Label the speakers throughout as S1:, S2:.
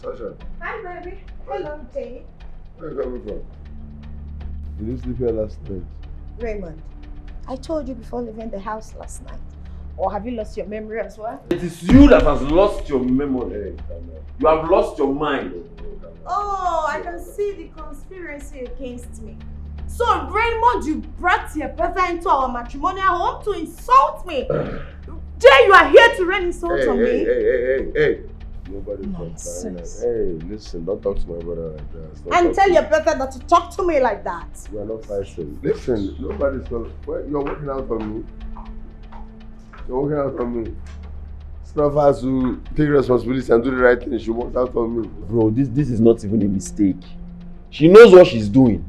S1: Sasha.
S2: Hi, baby. Hello, Jay.
S1: Where are you coming from? Did you sleep here last night?
S2: Raymond, I told you before leaving the house last night. Or have you lost your memory as well?
S3: It is you that has lost your memory. You have lost your mind.
S2: Oh, I can see the conspiracy against me. So, Raymond, you brought your brother into our matrimonial home to insult me. Jay, you are here to rain insult on me.
S1: Hey. Nobody's nonsense. Hey, listen, don't talk to my brother like that.
S2: And tell your brother not to talk to me like that.
S1: We are not fighting. Listen, nobody's going to... You're working out on me. You're working out on me. It's not for us to take responsibility and do the right thing. She worked out on me.
S3: Bro, this is not even a mistake. She knows what she's doing.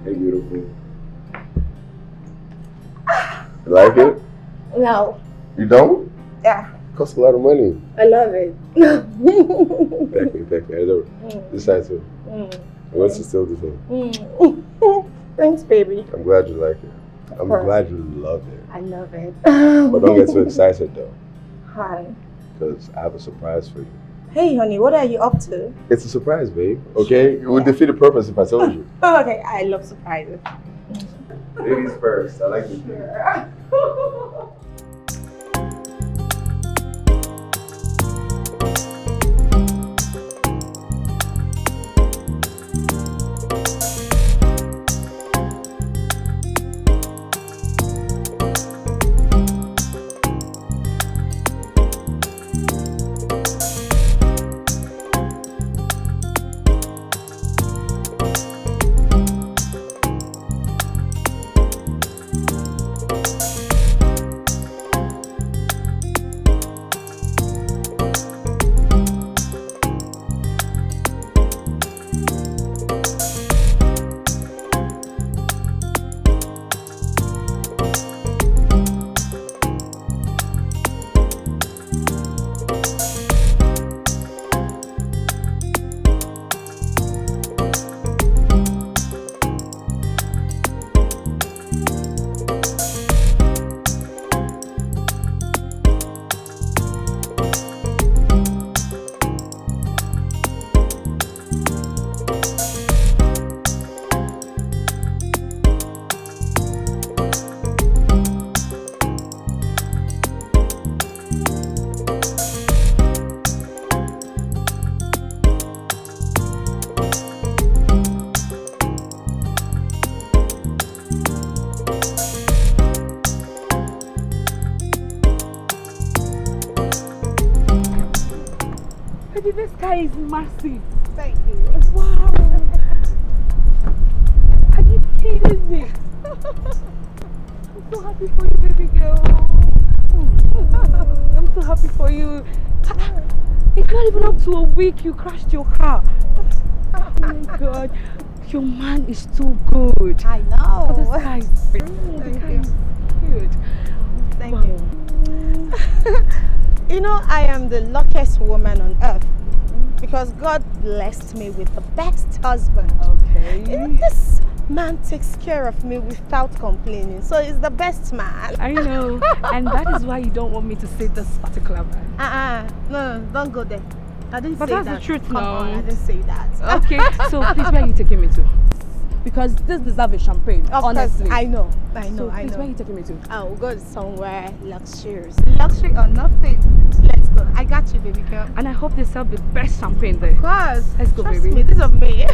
S1: Hey, beautiful. You like it?
S2: No.
S1: You don't?
S2: Yeah.
S1: It costs a lot of money.
S2: I love it.
S1: Thank you. I know. This side too. I want to steal this one.
S2: Thanks, baby.
S1: I'm glad you like it. I'm glad you love it.
S2: I love it.
S1: But don't get too excited though.
S2: Hi.
S1: Because I have a surprise for you.
S2: Hey, honey, what are you up to?
S1: It's a surprise, babe. Okay? It would defeat the purpose if I told you.
S2: Okay, I love surprises.
S1: Ladies first. I like this.
S4: This guy is massive.
S2: Thank you.
S4: Wow. Are you kidding me? I'm so happy for you, baby girl. I'm so happy for you. It's not even up to a week you crashed your car. Oh my God. Your man is too good.
S2: I know.
S4: Oh, this guy is good.
S2: Thank you.
S4: Good.
S2: You know, I am the luckiest woman on earth because God blessed me with the best husband.
S4: Okay.
S2: You know, this man takes care of me without complaining, so he's the best man.
S4: I know, and that is why you don't want me to say this particular man.
S2: No, don't go there. I didn't
S4: But
S2: say
S4: that's
S2: that.
S4: the truth
S2: Come
S4: now.
S2: on, I didn't say that.
S4: Okay, so please, where are you taking me to? Because this deserves a champagne,
S2: Of
S4: honestly.
S2: course, I know.
S4: So please, where are you taking me to?
S2: I'll go somewhere luxurious. Luxury or nothing. Let's go. I got you, baby girl.
S4: And I hope they sell the best champagne there.
S2: Of course.
S4: Let's go,
S2: Trust
S4: baby.
S2: me, this is me.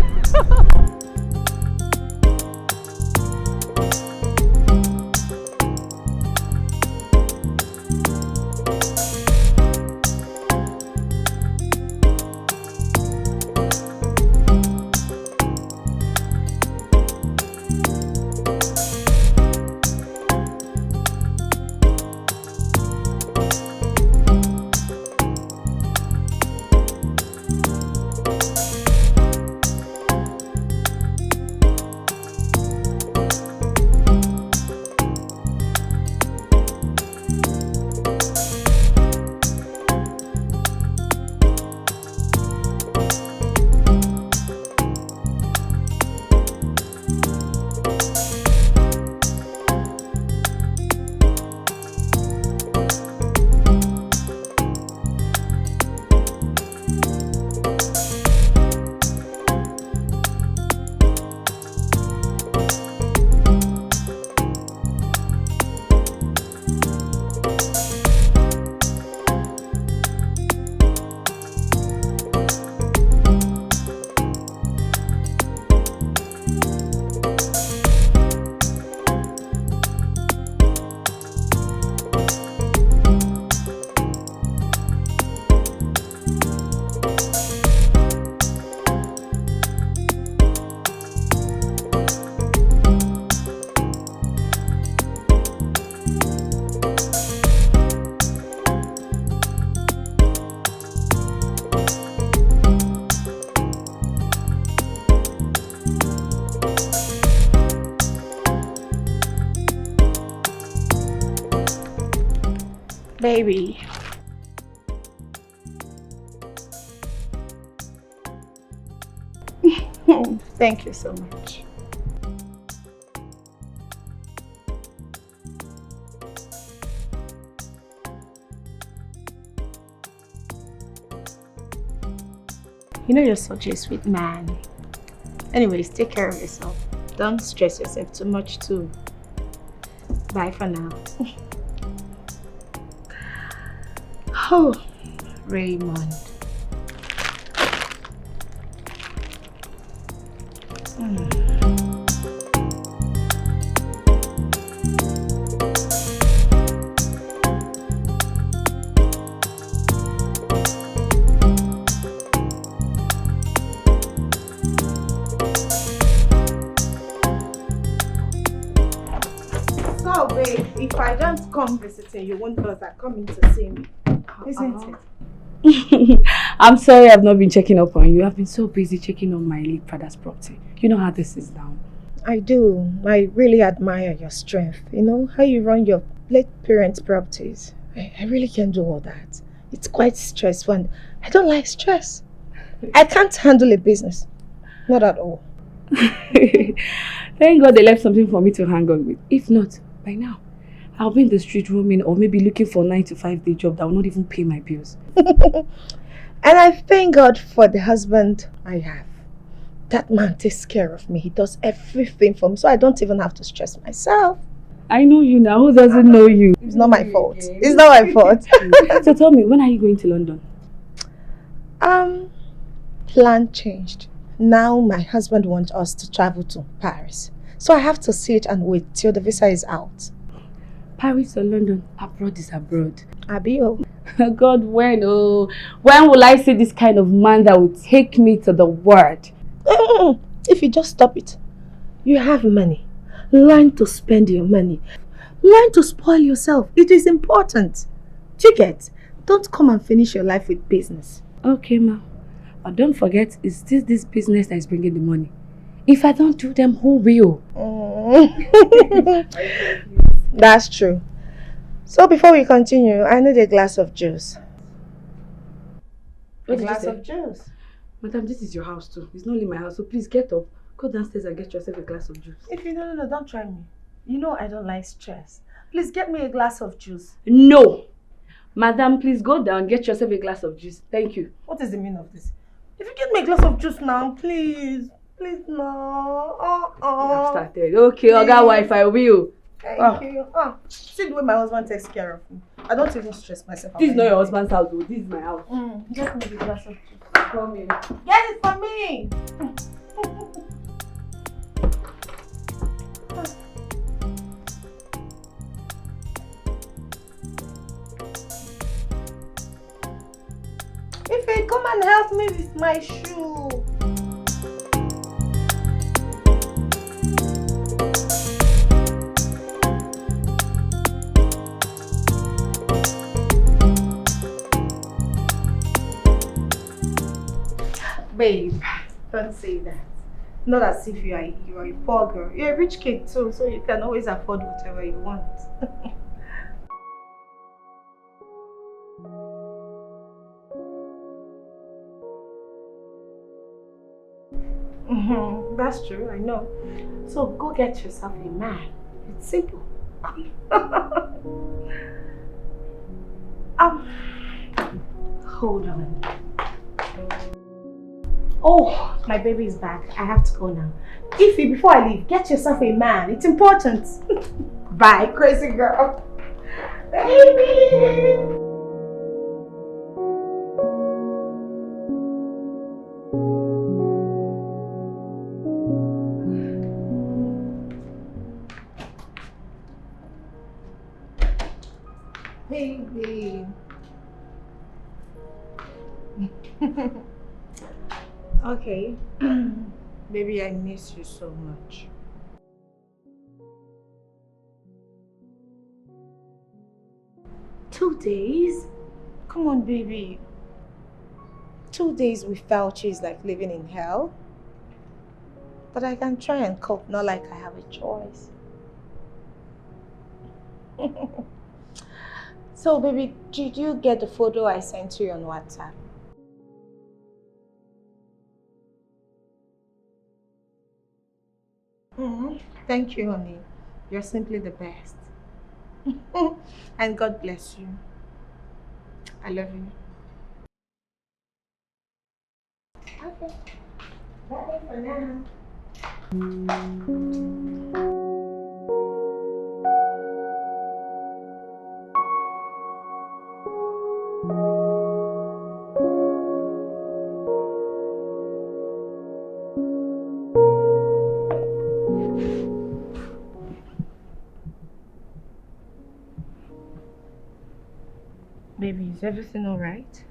S2: Baby. Thank you so much. You know you're such a sweet man. Anyways, take care of yourself. Don't stress yourself too much too. Bye for now. Oh, Raymond. So, babe, if I don't come visiting, you won't know that coming to see me, isn't it?
S4: I'm sorry I've not been checking up on you. I've been so busy checking on my late father's property. You know how this is now.
S2: I do. I really admire your strength. You know, how you run your late parents' properties. I really can't do all that. It's quite stressful and I don't like stress. I can't handle a business. Not at all.
S4: Thank God they left something for me to hang on with. If not, by now, I'll be in the street roaming or maybe looking for a 9-to-5 day job that will not even pay my bills.
S2: And I thank God for the husband I have. That man takes care of me. He does everything for me, so I don't even have to stress myself.
S4: I know you now. Who doesn't know you?
S2: It's not my fault. It's not my fault.
S4: So tell me, when are you going to London?
S2: Plan changed. Now my husband wants us to travel to Paris. So I have to sit and wait till the visa is out.
S4: Paris or London? Abroad is abroad.
S2: Abio.
S4: God, when? Oh, when will I see this kind of man that will take me to the world?
S2: If you just stop it. You have money. Learn to spend your money. Learn to spoil yourself. It is important. Do you get? Don't come and finish your life with business.
S4: Okay, ma. But don't forget, it's this business that is bringing the money. If I don't do them, who will?
S2: That's true. So before we continue, I need a glass of juice.
S4: What
S2: A
S4: did you
S2: glass
S4: say?
S2: of juice.
S4: Madam, this is your house too. It's not only my house, so please get up. Go downstairs and get yourself a glass of juice.
S2: If you no, don't try me. You know I don't like stress. Please get me a glass of juice.
S4: No! Madam, please go down, get yourself a glass of juice. Thank you.
S2: What is the meaning of this? If you get me a glass of juice now, please. Please, no.
S4: I've started. Okay, Oga wife, I will.
S2: Thank you. See the way my husband takes care of me. I don't even stress myself.
S4: This is not your husband's house, though. This is my house.
S2: Get me the glass of juice.
S4: Come here.
S2: Get it for me. Ife, come and help me with my shoe. Babe, don't say that. Not as if you are a poor girl. You're a rich kid too, so you can always afford whatever you want. That's true, I know. So go get yourself a man. It's simple. Hold on. Oh, my baby is back. I have to go now. Ify, before I leave, get yourself a man. It's important. Bye, crazy girl. Baby! Baby. Okay. Baby, I miss you so much. Two days? Come on, baby. 2 days without you is like living in hell. But I can try and cope, not like I have a choice. So, baby, did you get the photo I sent you on WhatsApp? Thank you, honey. You're simply the best. And God bless you. I love you. Okay. Bye for now. Baby, is everything all right?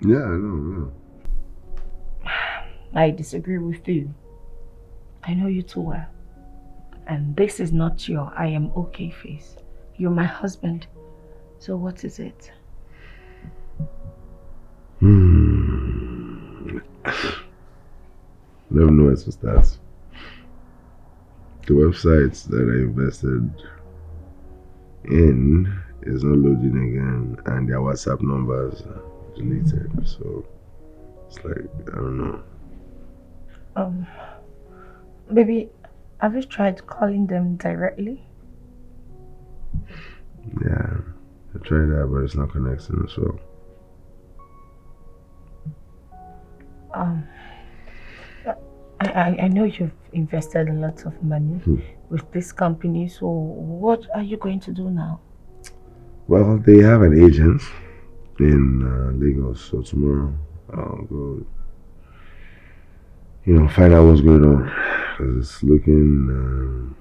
S1: Yeah, I know,
S2: I disagree with you. I know you too well. And this is not your I am okay face. You're my husband. So what is it?
S1: I don't know where to start. The website that I invested in is not loading again, and their WhatsApp numbers are deleted. So it's like, I don't know.
S2: Baby, have you tried calling them directly?
S1: Yeah, I tried that, but it's not connecting. So
S2: I know you've invested a lot of money with this company, so what are you going to do now?
S1: well, they have an agent in Lagos, so tomorrow I'll go, find out what's going on. Because it's looking,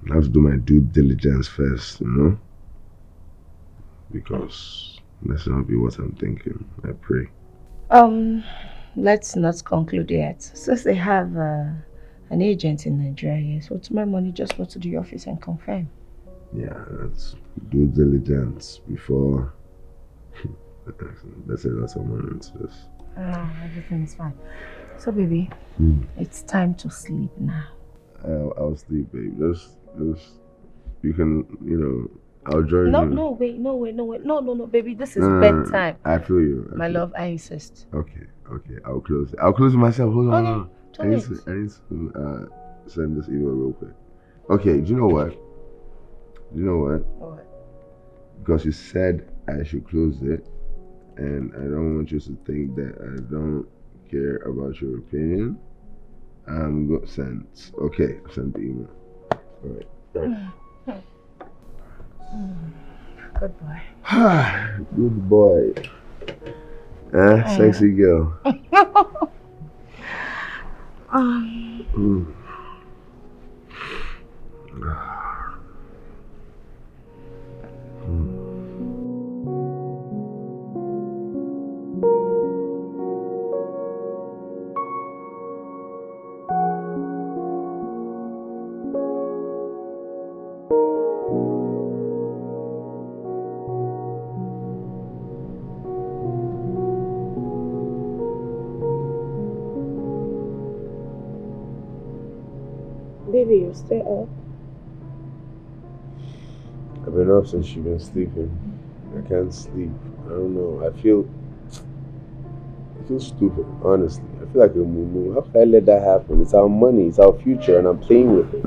S1: I have to do my due diligence first, because that's not be what I'm thinking. I pray.
S2: Let's not conclude yet. Since they have an agent in Nigeria, so tomorrow morning just go to the office and confirm.
S1: Yeah, that's due diligence before. That's a lot of money into this.
S2: No, everything is fine. So, baby, it's time to sleep now.
S1: I'll sleep, babe. Just you can, I'll join
S4: No,
S1: you.
S4: no, wait, no, wait, no, wait. No, baby, this is
S1: No,
S4: bedtime.
S1: I feel you.
S4: My love, I insist.
S1: Okay, I'll close it. I'll close it myself. Hold on.
S4: Okay,
S1: I need to send this email real quick. Okay, do you know what?
S4: What?
S1: Because you said I should close it, and I don't want you to think that I don't care about your opinion. I'm going to send. Okay, send the email. All right.
S4: Good boy.
S1: Good boy. Sexy girl.
S2: Baby, you stay up.
S1: I've been up since you've been sleeping. I can't sleep. I don't know. I feel stupid, honestly. I feel like a moo. How could I let that happen? It's our money, it's our future, and I'm playing with it.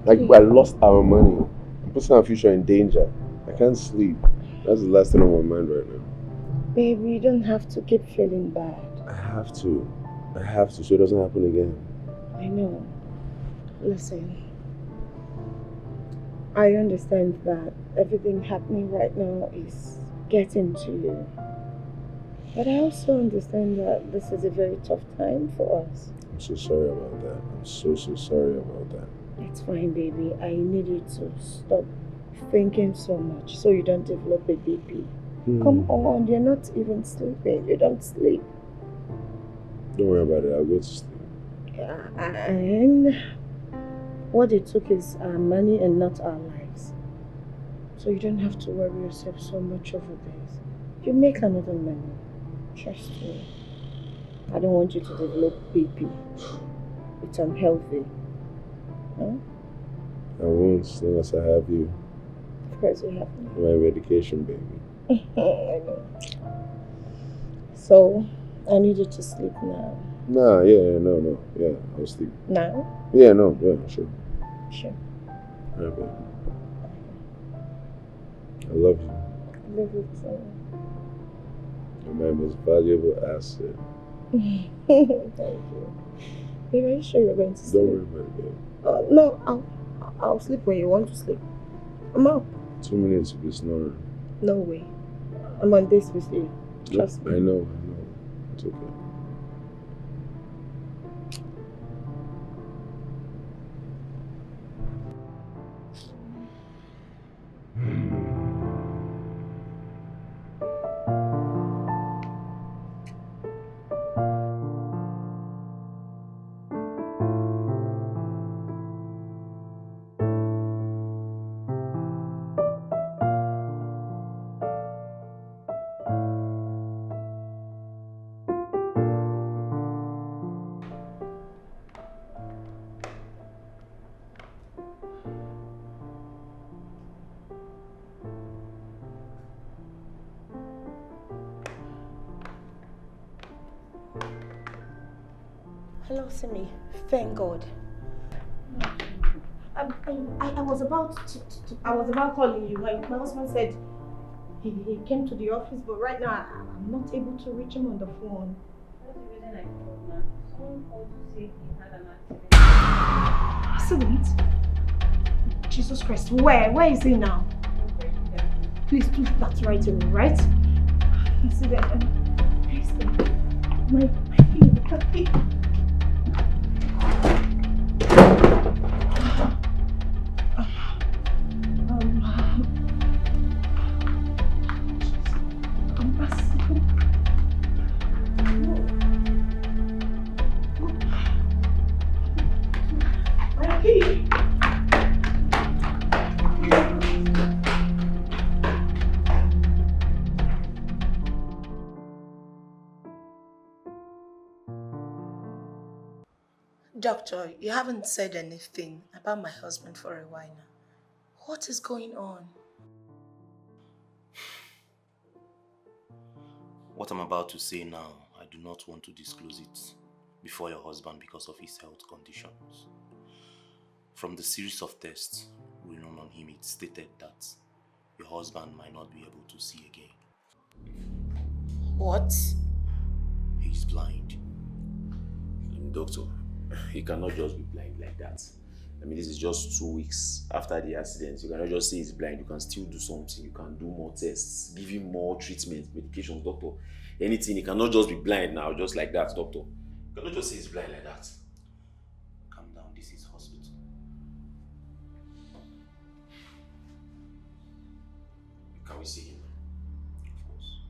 S1: Like, I lost our money. I'm putting our future in danger. I can't sleep. That's the last thing on my mind right now.
S2: Baby, you don't have to keep feeling bad.
S1: I have to, so it doesn't happen again.
S2: I know. Listen, I understand that everything happening right now is getting to you. But I also understand that this is a very tough time for us.
S1: I'm so sorry about that. I'm so sorry about that.
S2: It's fine, baby. I need you to stop thinking so much so you don't develop a BP. Come on, you're not even sleeping. You don't sleep.
S1: Don't worry about it. I'll go to sleep.
S2: Yeah, and what they took is our money and not our lives. So you don't have to worry yourself so much over this. You make another money. Trust me. I don't want you to develop BP. It's unhealthy. Huh?
S1: I won't, as long as I have you.
S2: Of course you have me.
S1: My medication, baby.
S2: I know. So, I need you to sleep now.
S1: Nah, no. Yeah, I'll sleep.
S2: Now?
S1: Yeah, sure.
S2: Sure.
S1: Alright, baby. I love you.
S2: I love you too.
S1: You're my most valuable asset.
S2: Thank you. Babe, are you sure you're going to sleep?
S1: Don't worry about it, babe.
S2: No, I'll sleep when you want to sleep. I'm up.
S1: 2 minutes to be snoring.
S2: No way. I'm on this with you. Trust me.
S1: I know. It's okay.
S2: Hello, Simi. Thank God. I was about calling you. My husband said he came to the office, but right now I'm not able to reach him on the phone.
S4: That's the reason I called now. Someone called to say he had an accident.
S2: Accident? Jesus Christ. Where is he now? Please do that right away, right? Accident. My feet. Doctor, you haven't said anything about my husband for a while now. What is going on?
S5: What I'm about to say now, I do not want to disclose it before your husband because of his health conditions. From the series of tests running on him, it stated that your husband might not be able to see again.
S2: What?
S5: He's blind.
S3: Doctor, he cannot just be blind like that. I mean, this is just 2 weeks after the accident. You cannot just say he's blind. You can still do something. You can do more tests, give him more treatment, medications, doctor. Anything. He cannot just be blind now, just like that, doctor. You cannot just say he's blind like that.
S5: Calm down, this is hospital.
S3: Can we see him?
S5: Of course.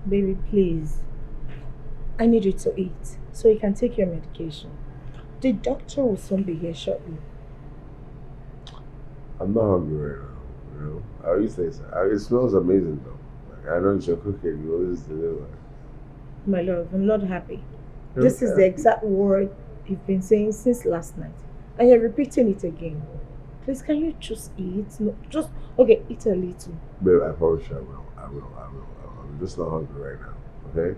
S2: Baby, please. I need you to eat so you can take your medication. The doctor will soon be here shortly.
S1: I'm not hungry right now, you know. I always say so. It smells amazing though. Like, I know it's your cooking, you always deliver.
S2: My love, I'm not happy.
S1: You're
S2: This is the
S1: happy.
S2: exact word you've been saying since last night. And you're repeating it again. Please, can you just eat? No, just, okay, eat a little.
S1: Babe, I promise you I will. I'm just not hungry right now, okay?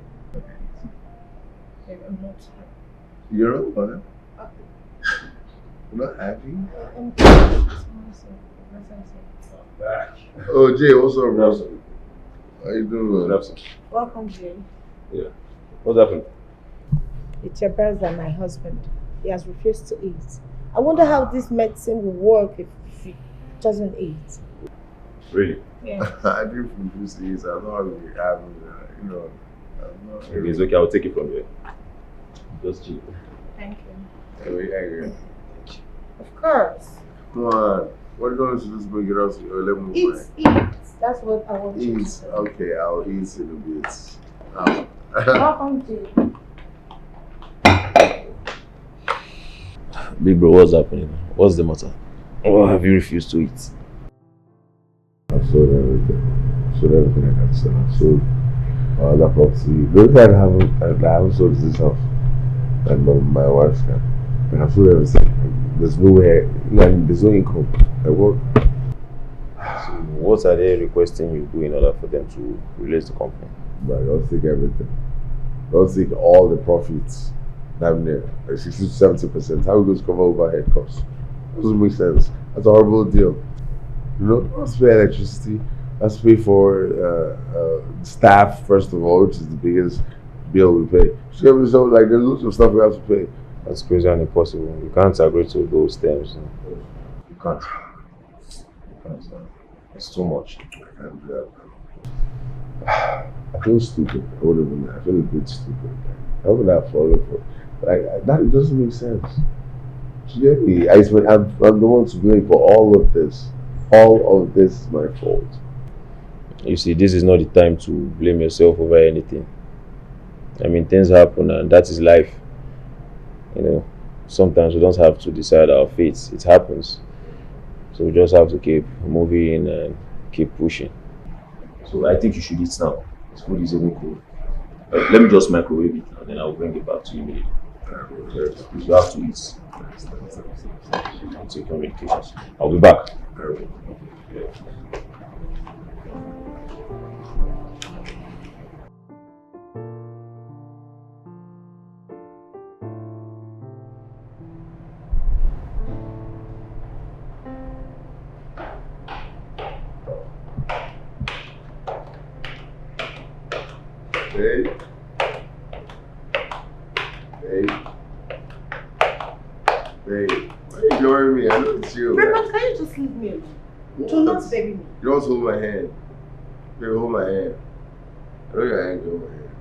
S2: Babe, I'm not happy.
S1: You're not what? You're not happy?
S2: I'm
S3: Back.
S1: Oh, Jay, what's up, bro? How you doing?
S2: Welcome, Jay.
S3: Yeah. What's happened?
S2: It's your brother, my husband. He has refused to eat. I wonder how this medicine will work if he doesn't eat.
S3: Really?
S2: Yeah.
S1: I do from Tuesdays. I'm not hungry. I'm not.
S3: Okay, it's okay. I'll take it from here. Just chill.
S2: Thank you.
S1: Are you angry?
S2: Of course.
S1: Come on. What are you going to do? Just bring it up to you? Let me
S2: Eat, eat. That's what I want you to
S1: Eat.
S2: do.
S1: Okay, I'll eat in a bit.
S2: Welcome, Jay.
S3: Big bro, what's happening? What's the matter? Oh, have you refused to eat?
S1: I've sold everything. I've sold everything I can sell. I've sold that property. The only thing I haven't sold is this house. And my wife's car. But I've sold everything. There's nowhere, there's no income. I work.
S3: So what are they requesting you do in order for them to release the company?
S1: But don't take everything. Don't take all the profits. Damn near. Like 60 to 70%. How are we going to cover overhead costs? Doesn't make sense. That's a horrible deal. You know, let's pay electricity. Let's pay for staff, first of all, which is the biggest bill we pay. So, like, there's lots of stuff we have to pay.
S3: That's crazy and impossible. You can't agree to those terms. You can't. It's too much.
S1: I can't do that. I feel stupid. I would have been. I feel a bit stupid. How would I follow for? Like that doesn't make sense. Do you get me? I'm the one to blame for all of this. All of this is my fault.
S3: You see, this is not the time to blame yourself over anything. I mean, things happen and that is life. You know, sometimes we don't have to decide our fates. It happens. So we just have to keep moving and keep pushing. So I think you should eat now. This food is even cold. Let me just microwave it and then I'll bring it back to you immediately. You have to eat. Take your medications. I'll be back.
S1: Hey. Hey. Hey. Why are you ignoring me? I know it's you.
S2: Raymond, can you just leave me alone? Do not baby me.
S1: You don't hold my hand. You hold my hand. I know your hand, hold my hand.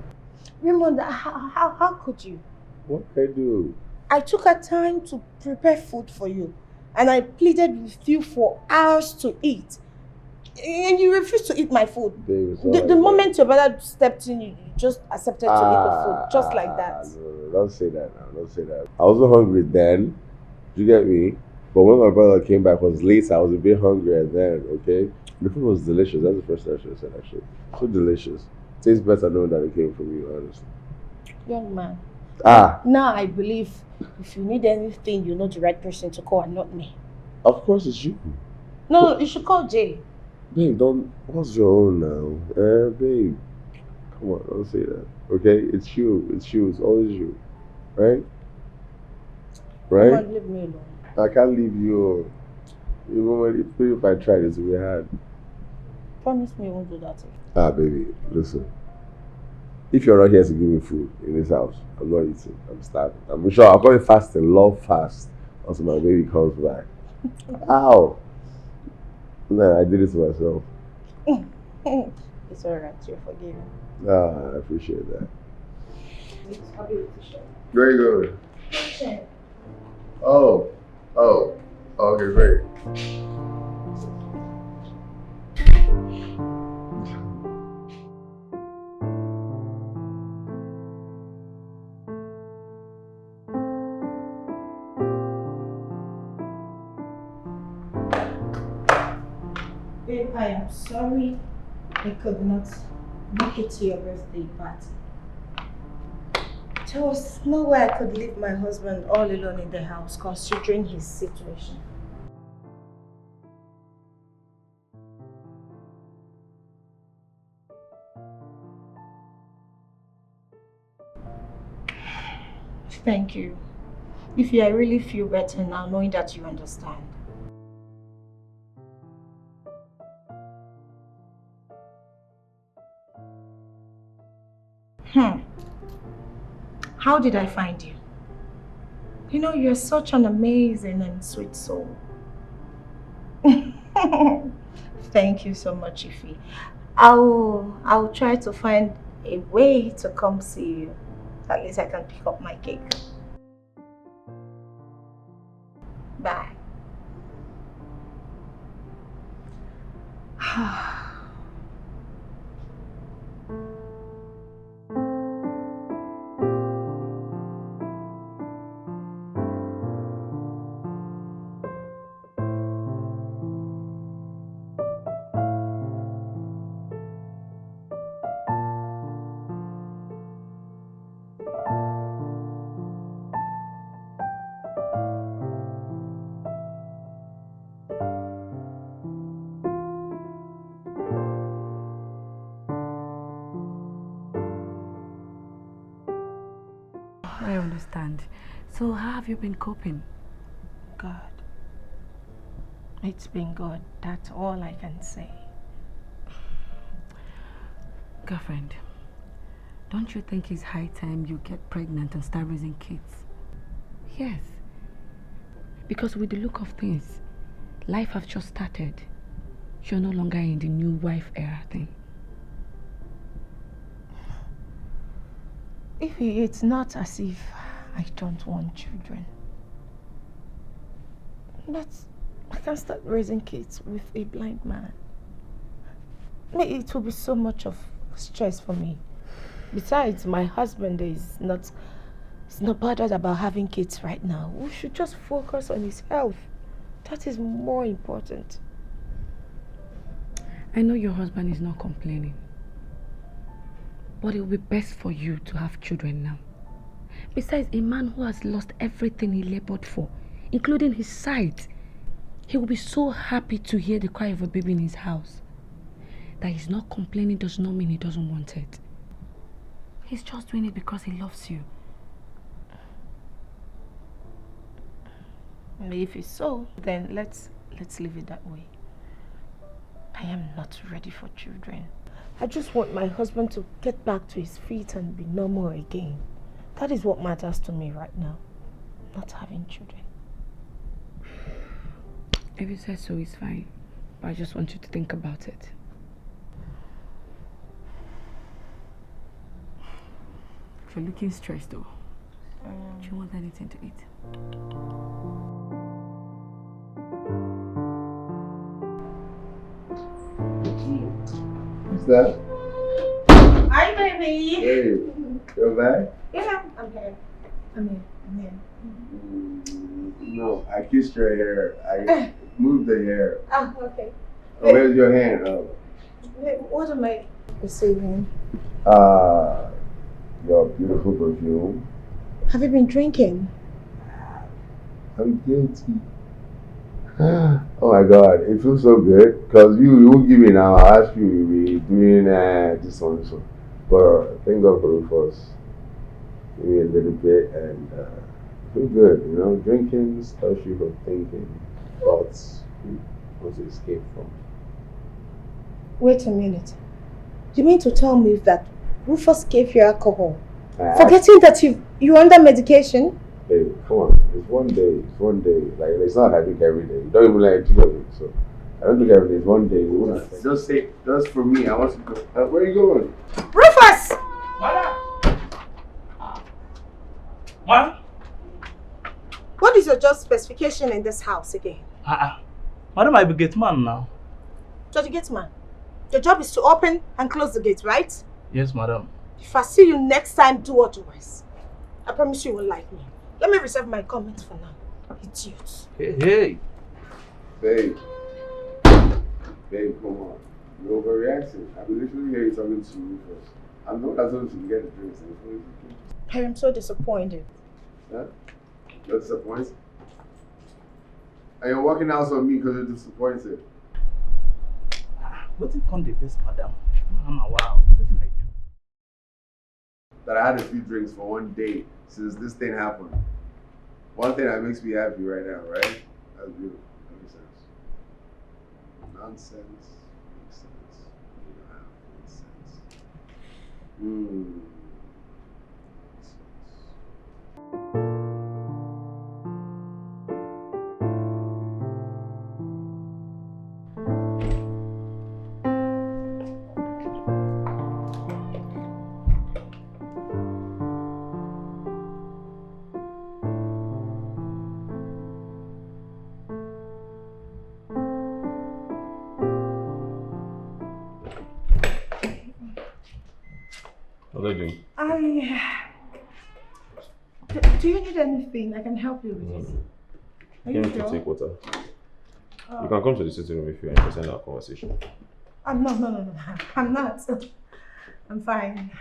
S2: Raymond, how could you?
S1: What can I do?
S2: I took a time to prepare food for you. And I pleaded with you for hours to eat. And you refused to eat my food.
S1: Babe,
S2: The moment your brother stepped in, you just accepted to eat the food. Just like that.
S1: No, don't say that now. Don't say that. I wasn't hungry then. You get me? But when my brother came back, it was late. I was a bit hungrier then, okay? The food was delicious. That's the first thing I should have said, actually. So delicious. Tastes better knowing that it came from you, honestly.
S2: Young man.
S1: Ah!
S2: Now I believe if you need anything, you know the right person to call and not me.
S1: Of course it's you.
S2: No, you should call Jay.
S1: Babe, don't. What's your own now? Babe, come on, don't say that. Okay, it's you. It's you. It's always you, right?
S2: Come
S1: Right?
S2: on, leave me alone.
S1: I can't leave you. Even if I try, this will be hard.
S2: Promise me you won't do that.
S1: Baby, listen. If you're not here to give me food in this house, I'm not eating. I'm starving. I'm sure I'll call it fasting, love fast, until my baby comes back. Ow! No, I did it to myself.
S2: It's alright, you're forgiven.
S1: I appreciate that. Very good. Oh, okay, great.
S2: Babe, I am sorry I could not make it to your birthday party. There was no way I could leave my husband all alone in the house considering his situation. Thank you. I really feel better now knowing that you understand. How did I find you? You know, you're such an amazing and sweet soul. Thank you so much, Ify. I'll try to find a way to come see you. At least I can pick up my cake. Bye.
S4: I understand. So how have you been coping?
S2: God. It's been good. That's all I can say.
S4: Girlfriend, don't you think it's high time you get pregnant and start raising kids? Yes. Because with the look of things, life has just started. You're no longer in the new wife era thing.
S2: It's not as if I don't want children. But I can't start raising kids with a blind man. It will be so much of stress for me. Besides, my husband is not bothered about having kids right now. We should just focus on his health. That is more important.
S4: I know your husband is not complaining. But it will be best for you to have children now. Besides, a man who has lost everything he labored for, including his sight, he will be so happy to hear the cry of a baby in his house. That he's not complaining does not mean he doesn't want it. He's just doing it because he loves you.
S2: If it's so, then let's leave it that way. I am not ready for children. I just want my husband to get back to his feet and be normal again. That is what matters to me right now. Not having children.
S4: If you say so, it's fine. But I just want you to think about it. You're looking stressed though. Do you want anything to eat?
S1: What's that?
S2: Hi, baby.
S1: Hey, you're back?
S2: Yeah, I'm here. I'm here.
S1: No, I kissed your hair. I moved the hair.
S2: Oh, okay.
S1: Oh, where's your hand? Oh.
S2: Wait, what am I receiving?
S1: Your beautiful perfume.
S2: Have you been drinking?
S1: I'm guilty. Oh my God, it feels so good because you won't give me now. I'll ask you, you'll be doing this one, this one. But thank God for Rufus. Give me a little bit and feel good, you know. Drinking stops you from thinking thoughts you want to escape from.
S2: Wait a minute. You mean to tell me that Rufus gave you alcohol?
S1: I
S2: Forgetting that you're under medication?
S1: Hey, come on. It's one day. It's one day. Like, it's not like I drink every day. You don't even like drink every day. So, I don't drink every day. It's one day. Just say, just for me. I want to go. Where are you going?
S2: Rufus!
S6: What?
S2: What is your job specification in this house again?
S6: Madam, I be gate man now.
S2: So the gate man, your job is to open and close the gate, right?
S6: Yes, madam.
S2: If I see you next time, do otherwise. I promise you won't like me. Let me reserve my comments for now. Idiots.
S6: Hey.
S1: Babe. Babe, come on. You're overreacting. I'm literally here talking to you first. I'm not as told you to get the drinks.
S2: I am so disappointed.
S1: Huh? You're disappointed? And you're walking out on me because you're disappointed.
S6: What did come the best, madam? Wow. What did I do?
S1: That I had a few drinks for one day since this thing happened. One thing that makes me happy right now, right? That's beautiful. That makes sense. Nonsense makes sense. You don't have makes sense. Makes sense.
S3: What are you doing?
S2: Do you need anything? I can help you with this. Are
S3: You
S2: you
S3: need to
S2: sure?
S3: take water. You can come to the sitting room if you're interested in our conversation.
S2: No. I'm not. I'm fine.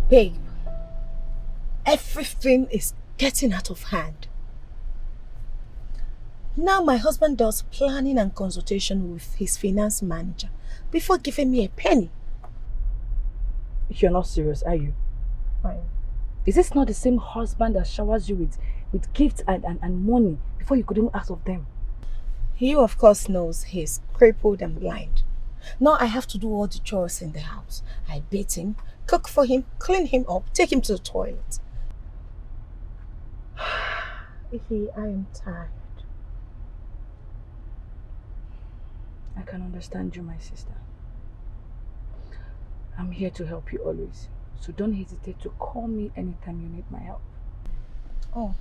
S2: Babe, everything is getting out of hand. Now my husband does planning and consultation with his finance manager before giving me a penny.
S4: You're not serious, are you?
S2: Fine.
S4: Is this not the same husband that showers you with gifts and money before you could even ask of them?
S2: He of course knows he's crippled and blind. Now I have to do all the chores in the house. I bathe him, cook for him, clean him up, take him to the toilet. Ify, I am tired.
S4: I can understand you, my sister. I'm here to help you always. So don't hesitate to call me anytime you need my help.
S2: Oh,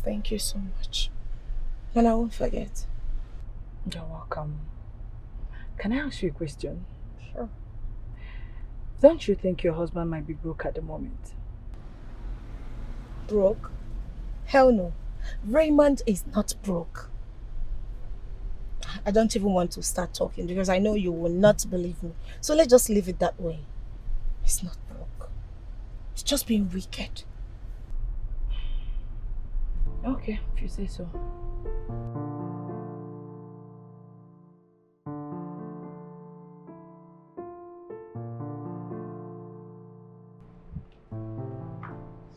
S2: thank you so much. And I won't forget.
S4: You're welcome. Can I ask you a question?
S2: Sure.
S7: Don't you think your husband might be broke at the moment?
S2: Broke? Hell no. Raymond is not broke. I don't even want to start talking because I know you will not believe me. So let's just leave it that way. He's not broke. He's just being wicked.
S7: Okay, if you say so.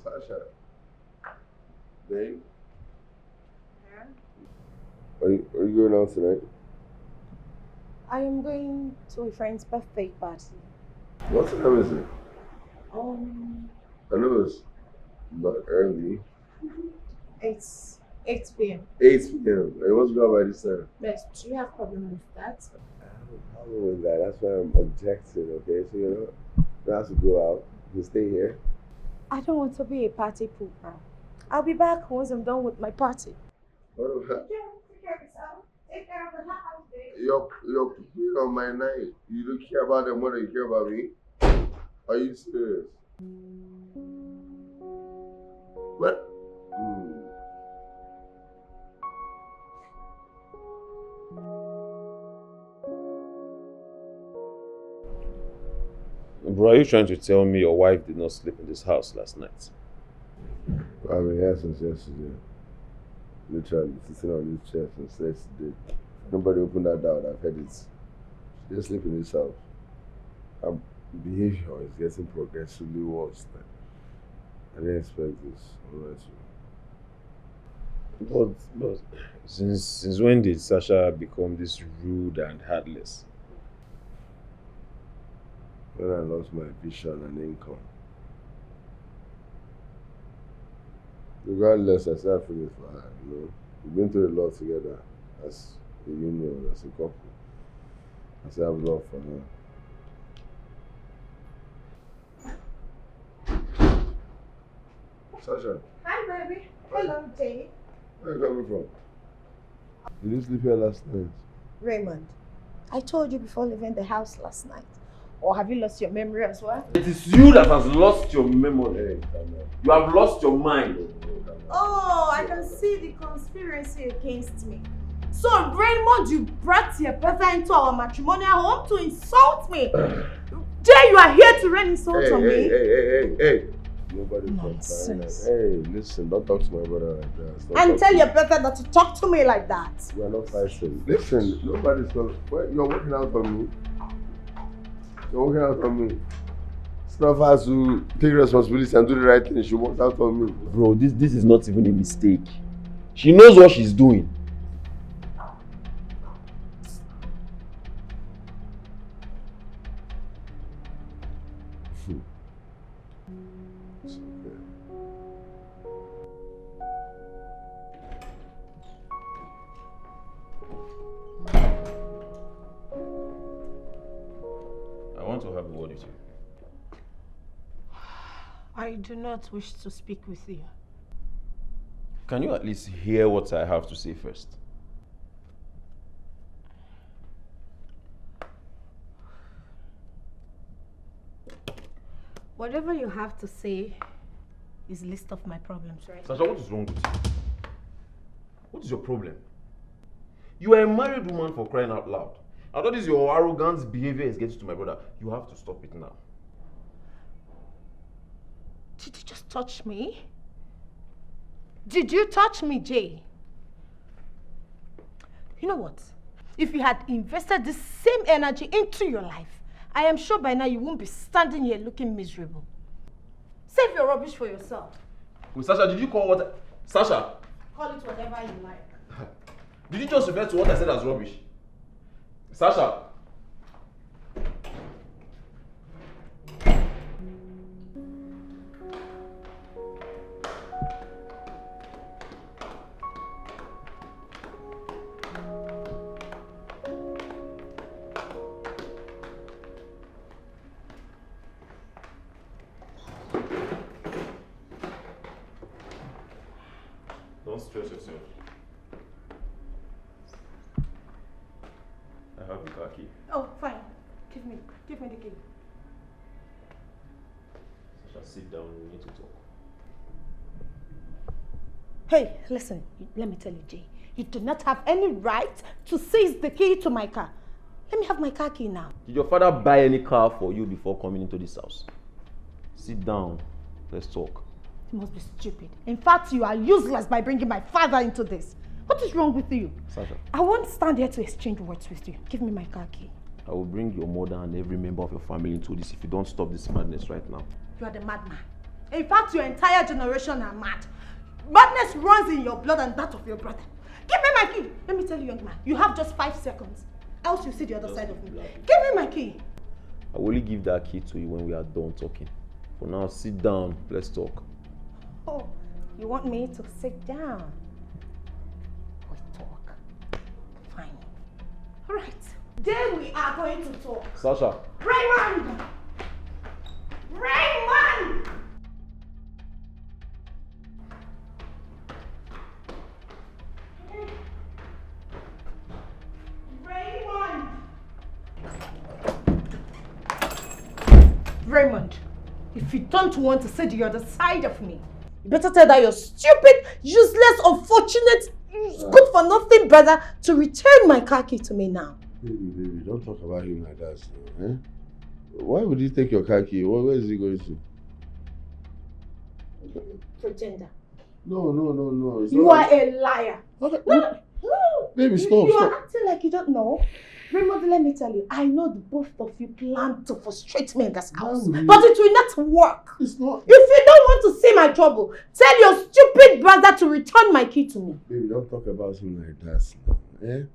S1: Sasha. Babe?
S2: Yeah?
S1: Are you going out tonight?
S2: I am going to a friend's birthday party.
S1: What time is it? I know it's not early.
S2: It's 8 p.m.
S1: 8 p.m. And what's going on by this time?
S2: Yes, do you have a problem with that?
S1: I have a problem with that. That's why I'm objecting, okay? So, you have to go out. You stay here.
S2: I don't want to be a party pooper. I'll be back once I'm done with my party.
S1: What about?
S2: Take care of yourself. Take care of the house, baby.
S1: You're putting on my night. You don't care about them more than you care about me? Are you serious? What?
S3: Bro, are you trying to tell me your wife did not sleep in this house last night?
S1: I've been here since yesterday. Literally sitting on this chair since yesterday. Nobody opened that door. I've heard it. She just sleep in this house. Her behavior is getting progressively worse. I didn't expect this.
S3: But since when did Sasha become this rude and heartless?
S1: When I lost my vision and income. Regardless, I still feel it for her, We've been through a lot together as a union, as a couple. I still have love for her. Sasha.
S2: Hi, baby. Hello, Jay.
S1: Where are you coming from? Did you sleep here last night?
S2: Raymond, I told you before leaving the house last night. Or have you lost your memory as well?
S3: It is you that has lost your memory. You have lost your mind.
S2: Oh, I can see the conspiracy against me. So, Raymond, you brought your brother into our matrimonial home to insult me. Jay, you are here to rain insults on me.
S1: Hey. Nobody's
S2: Nonsense.
S1: Hey, listen, don't talk to my brother like that.
S2: And tell your brother not to talk to me like that.
S1: We are not fighting. Listen, nobody's going to... You're working out on me. You're working out on me. It's not for us to take responsibility and do the right thing. She worked out on me.
S3: Bro, this is not even a mistake. She knows what she's doing. I want to have a word with you.
S2: I do not wish to speak with you.
S3: Can you at least hear what I have to say first?
S2: Whatever you have to say is a list of my problems, right?
S3: Sasha, what is wrong with you? What is your problem? You are a married woman, for crying out loud. I thought this your arrogant behavior is getting to my brother. You have to stop it now.
S2: Did you just touch me? Did you touch me, Jay? You know what? If you had invested the same energy into your life, I am sure by now you won't be standing here looking miserable. Save your rubbish for yourself.
S3: Wait, Sasha, did you call what? Sasha?
S2: Call it whatever you like.
S3: Did you just refer to what I said as rubbish? Sasha? Don't stress yourself. I have the car key.
S2: Oh, fine. Give me the key.
S3: Sit down, we need to talk.
S2: Hey, listen, let me tell you, Jay. You do not have any right to seize the key to my car. Let me have my car key now.
S3: Did your father buy any car for you before coming into this house? Sit down. Let's talk.
S2: You must be stupid. In fact, you are useless by bringing my father into this. What is wrong with you?
S3: Sasha.
S2: I won't stand here to exchange words with you. Give me my car key.
S3: I will bring your mother and every member of your family into this if you don't stop this madness right now.
S2: You are the madman. In fact, your entire generation are mad. Madness runs in your blood and that of your brother. Give me my key. Let me tell you, young man, you have just 5 seconds. Else you see the other side of me. Give me my key.
S3: I will only give that key to you when we are done talking. For now, sit down. Let's talk.
S2: Oh, you want me to sit down? We talk. Fine. All right. Then we are going to talk.
S3: Sasha.
S2: Raymond! Raymond! Raymond! Raymond, if you don't want to see the other side of me, you better tell that your stupid, useless, unfortunate, good for nothing brother to return my car key to me now.
S1: Baby, don't talk about him like that. Eh? Why would he take your car key? Where is he going to?
S2: Pretender.
S1: No.
S2: You are a liar.
S1: Okay.
S2: No.
S1: Baby, stop.
S2: You are acting like you don't know. Raymond, let me tell you, I know the both of you plan to frustrate me in this house. But it will not work.
S1: It's not.
S2: If you don't want to see my trouble, tell your stupid brother to return my key to me.
S1: Baby, don't talk about him like that now. Eh?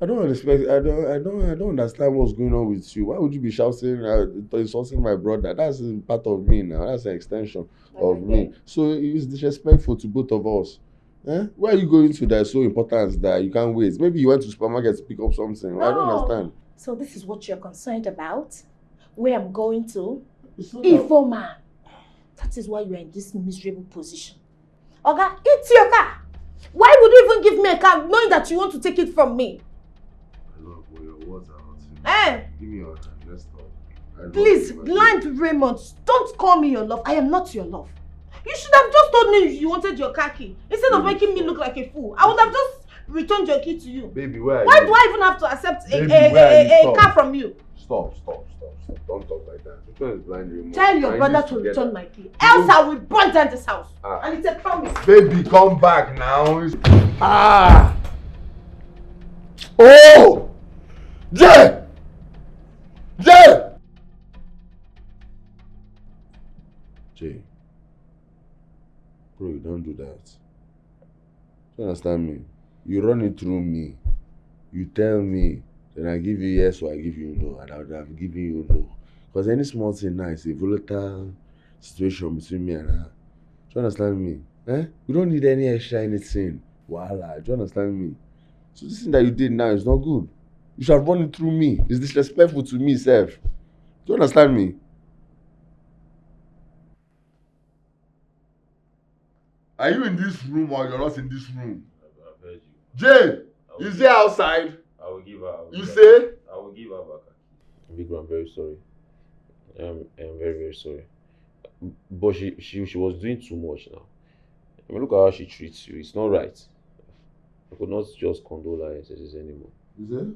S1: I don't understand what's going on with you. Why would you be shouting, insulting my brother? That's part of me now. That's an extension of me. So it's disrespectful to both of us. Eh? Where are you going to that is so important that you can't wait? Maybe you went to the supermarket to pick up something. No. I don't understand.
S2: So this is what you're concerned about? Where I'm going to? Evil man. That is why you're in this miserable position. Oga, it's your car. Why would you even give me a car knowing that you want to take it from me?
S1: Look, your words are hurting.
S2: Eh?
S1: Give me your hand. Let's talk.
S2: Please, blind Raymond, don't call me your love. I am not your love. You should have just told me you wanted your car key. Instead of making me look like a fool, I would have just returned your key to you.
S1: Baby, where are you?
S2: Why do I even have to accept a car from you?
S1: Stop. Don't talk like that. Which one is blind Raymond?
S2: Tell your brother to return my key. Else I will burn down this house. And it's a promise.
S1: Baby, come back now. Oh! Jay! Jay, bro, you don't do that. You understand me? You run it through me. You tell me, then I give you yes or I give you no, and I would have given you no. Because any small thing now is a volatile situation between me and her. Do you understand me? Eh? You don't need any extra anything. Voila. Do you understand me? So this thing that you did now is not good. You should have run it through me. It's disrespectful to me, self. Do you understand me? Are you in this room or you're not in this room?
S3: I've heard you.
S1: Jay, is he outside?
S3: I will give her.
S1: You say?
S3: I will give her back. Big man, I'm very sorry. I'm very, very sorry. But she was doing too much now. I mean, look at how she treats you. It's not right. I could not just condole her excesses anymore.
S1: Is it?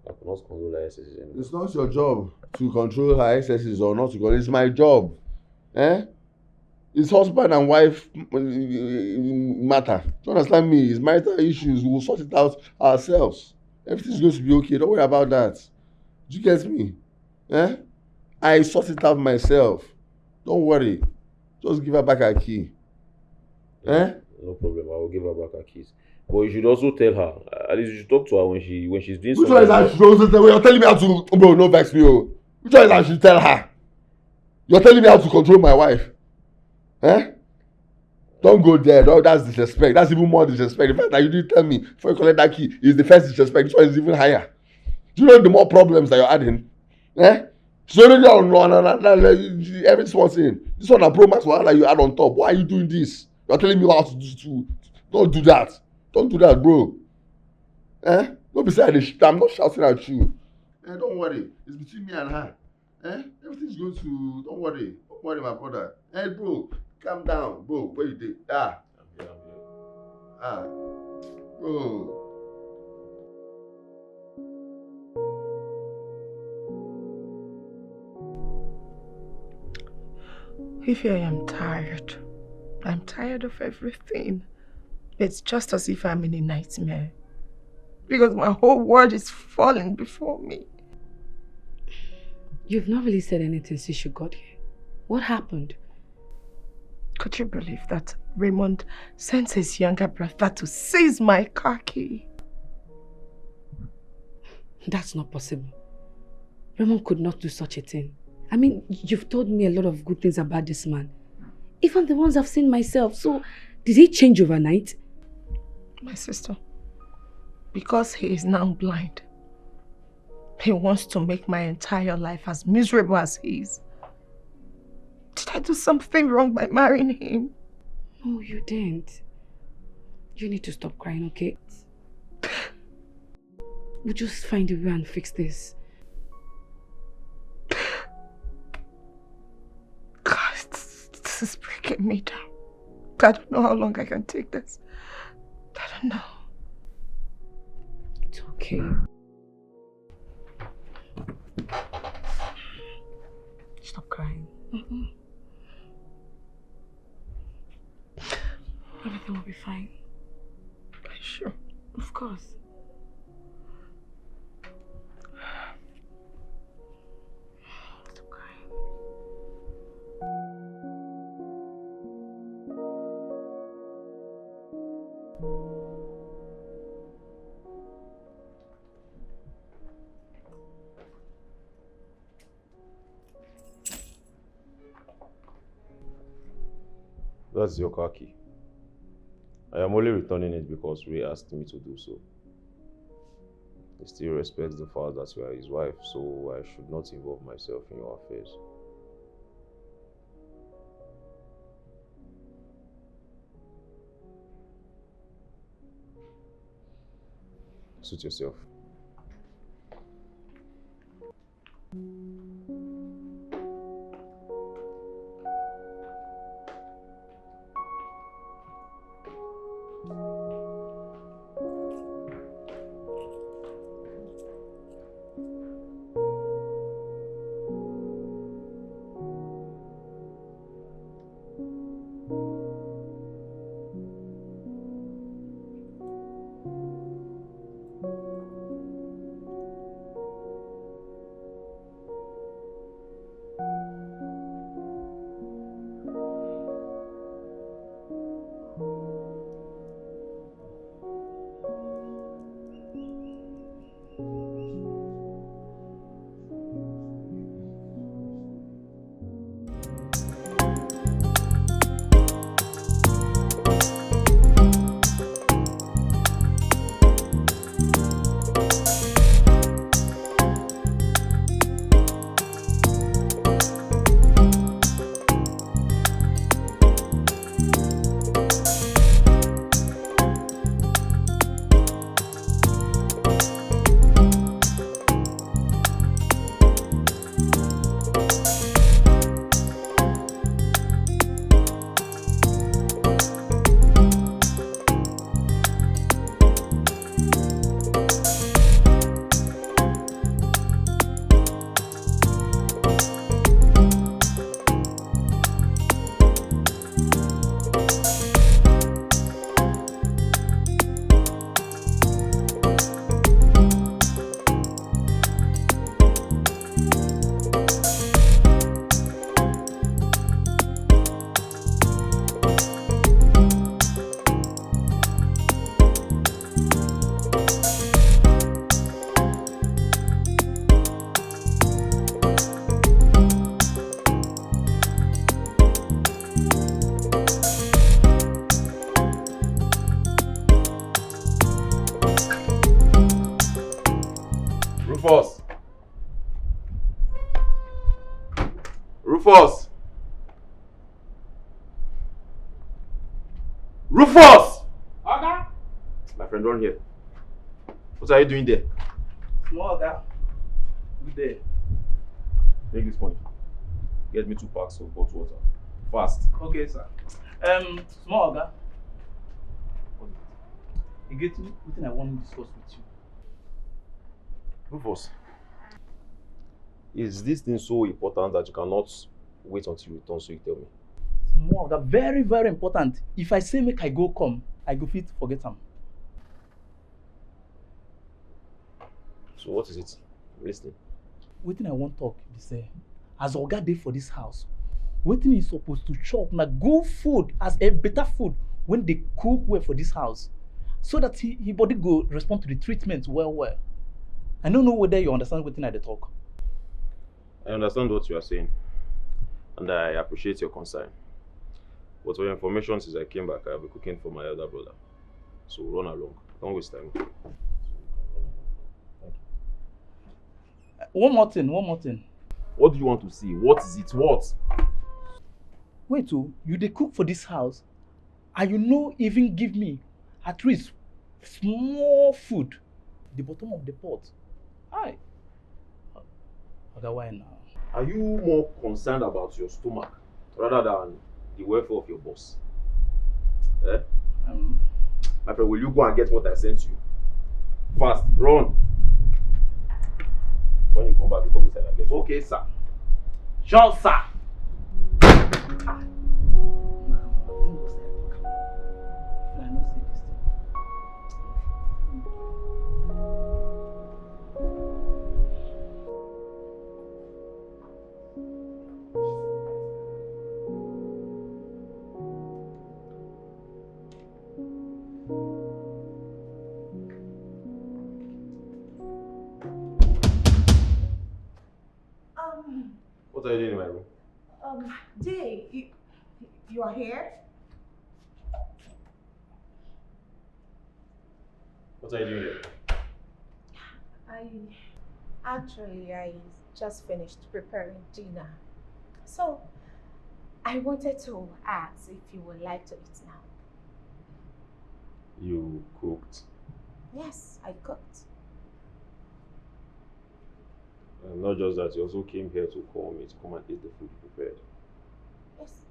S3: I could not condole her excesses anymore.
S1: It's not your job to control her excesses or not to control. It's my job. Eh? It's husband and wife matter. Do you understand me? It's marital issues. We'll sort it out ourselves. Everything's going to be okay. Don't worry about that. Do you get me? Eh? I sort it out myself. Don't worry. Just give her back her key. Eh?
S3: No problem. I will give her back her keys. But you should also tell her. At least you should talk to her when she's doing something.
S1: Which one is that? You're telling me how to... Bro, no vex me. Which one is that I should tell her? You're telling me how to control my wife. Eh? Don't go there. No, that's disrespect. That's even more disrespect. The fact that you didn't tell me before you collect that key is the first disrespect. This one is even higher. Do you know the more problems that you're adding? Eh? So every small thing. This one a Pro Max one that you add on top. Why are you doing this? You're telling me how to do too. Don't do that. Don't do that, bro. Eh? Don't be saying I'm not shouting at you. Eh, don't worry. It's between me and her. Eh? Everything's going to... Don't worry. morning, my brother. Hey, bro, calm down, bro. What you did? Ah.
S3: I'm here.
S1: Ah. Bro.
S8: If I am tired. I'm tired of everything. It's just as if I'm in a nightmare. Because my whole world is falling before me.
S4: You've not really said anything since you got here. What happened?
S8: Could you believe that Raymond sent his younger brother to seize my car key?
S4: That's not possible. Raymond could not do such a thing. I mean, you've told me a lot of good things about this man. Even the ones I've seen myself. So, did he change overnight?
S8: My sister, because he is now blind, he wants to make my entire life as miserable as his. Did I do something wrong by marrying him?
S4: No, you didn't. You need to stop crying, okay? We'll just find a way and fix this.
S8: God, this is breaking me down. I don't know how long I can take this. I don't know.
S4: It's okay. Stop crying. Everything will be fine.
S8: Are you sure?
S4: Of course. Stop crying.
S3: That's your car key. I am only returning it because Ray asked me to do so. He still respects the fact that you are his wife, so I should not involve myself in your affairs. Suit yourself. Rufus! Rufus! Rufus!
S6: Okay.
S3: My friend, run here. What are you doing there?
S6: Small guy. Good day.
S3: Take this money. Get me 2 packs of hot water. Fast.
S6: Okay, sir. Small Oga. You get me? What I want to discuss with you.
S3: Rufus, is this thing so important that you cannot wait until you return so you tell me?
S6: Small Oga, very, very important. If I say make I go come, I go fit forget am.
S3: So what is it? I'm listening.
S6: Wetin I want talk be say, as Oga dey for this house, wetin he supposed to chop na good food as a better food when they cook well for this house, so that he body go respond to the treatment well. I don't know whether you understand wetin I dey talk.
S3: I understand what you are saying, and I appreciate your concern. But for your information, since I came back, I'll be cooking for my elder brother. So run along. Don't waste time.
S6: One more thing.
S3: What do you want to see? What is it? What?
S6: Wait, you dey cook for this house, and you no even give me at least small food, the bottom of the pot. Aye. Oga, why now?
S3: Are you more concerned about your stomach rather than the welfare of your boss? Eh? My friend, will you go and get what I sent you? Fast, run! When you come back, you come inside and get. Okay, sir.
S6: Sure, sir.
S3: What are you doing in my room?
S2: Jay, you are here?
S3: What are you doing here?
S2: I just finished preparing dinner. So, I wanted to ask if you would like to eat now.
S3: You cooked.
S2: Yes, I cooked.
S3: And not just that, you also came here to call me to come and eat the food you prepared.
S2: Yes.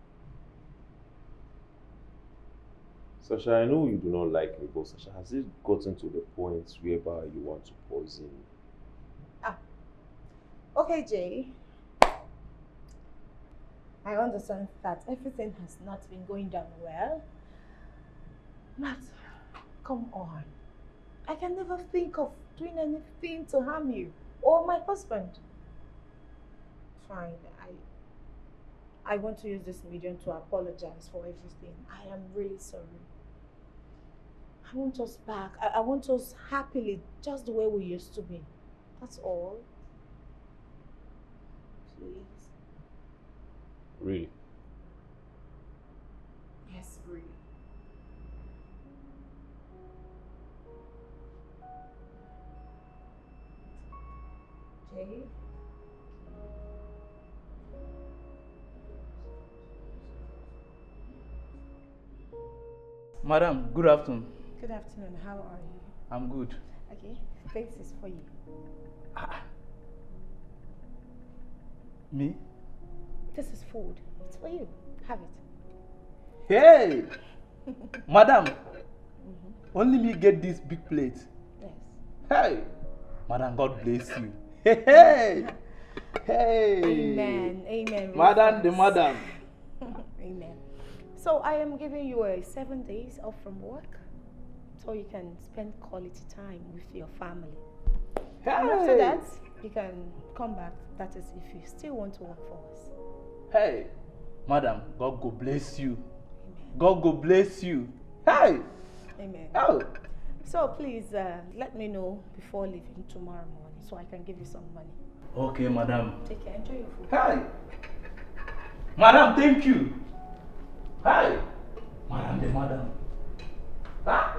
S3: Sasha, I know you do not like me, but Sasha, has it gotten to the point whereby you want to poison me?
S2: Okay, Jay. I understand that everything has not been going down well. But, come on. I can never think of doing anything to harm you or my husband. Fine, I want to use this medium to apologize for everything. I am really sorry. I want us back. I want us happily, just the way we used to be. That's all. Please.
S3: Really?
S2: Yes, really. Jay?
S6: Madam, good afternoon.
S2: Good afternoon. How are you?
S6: I'm good.
S2: Okay, this is for you.
S6: Me?
S2: This is food. It's for you. Have it.
S6: Hey! Madam, only me get this big plate.
S2: Yes.
S6: Hey! Madam, God bless you. Hey! Hey!
S2: Amen. Amen.
S6: Madam, the madam.
S2: Amen. So I am giving you 7 days off from work, so you can spend quality time with your family.
S6: Hey!
S2: And after that, you can come back. That is, if you still want to work for us.
S6: Hey! Madam, God go bless you.
S2: Amen.
S6: God go bless you. Hey!
S2: Amen.
S6: Oh!
S2: So please let me know before leaving tomorrow morning, so I can give you some money.
S6: Okay, madam.
S2: Take care. Enjoy your food.
S6: Hey! Madam, thank you. Hey! Madam, the madam. Ah!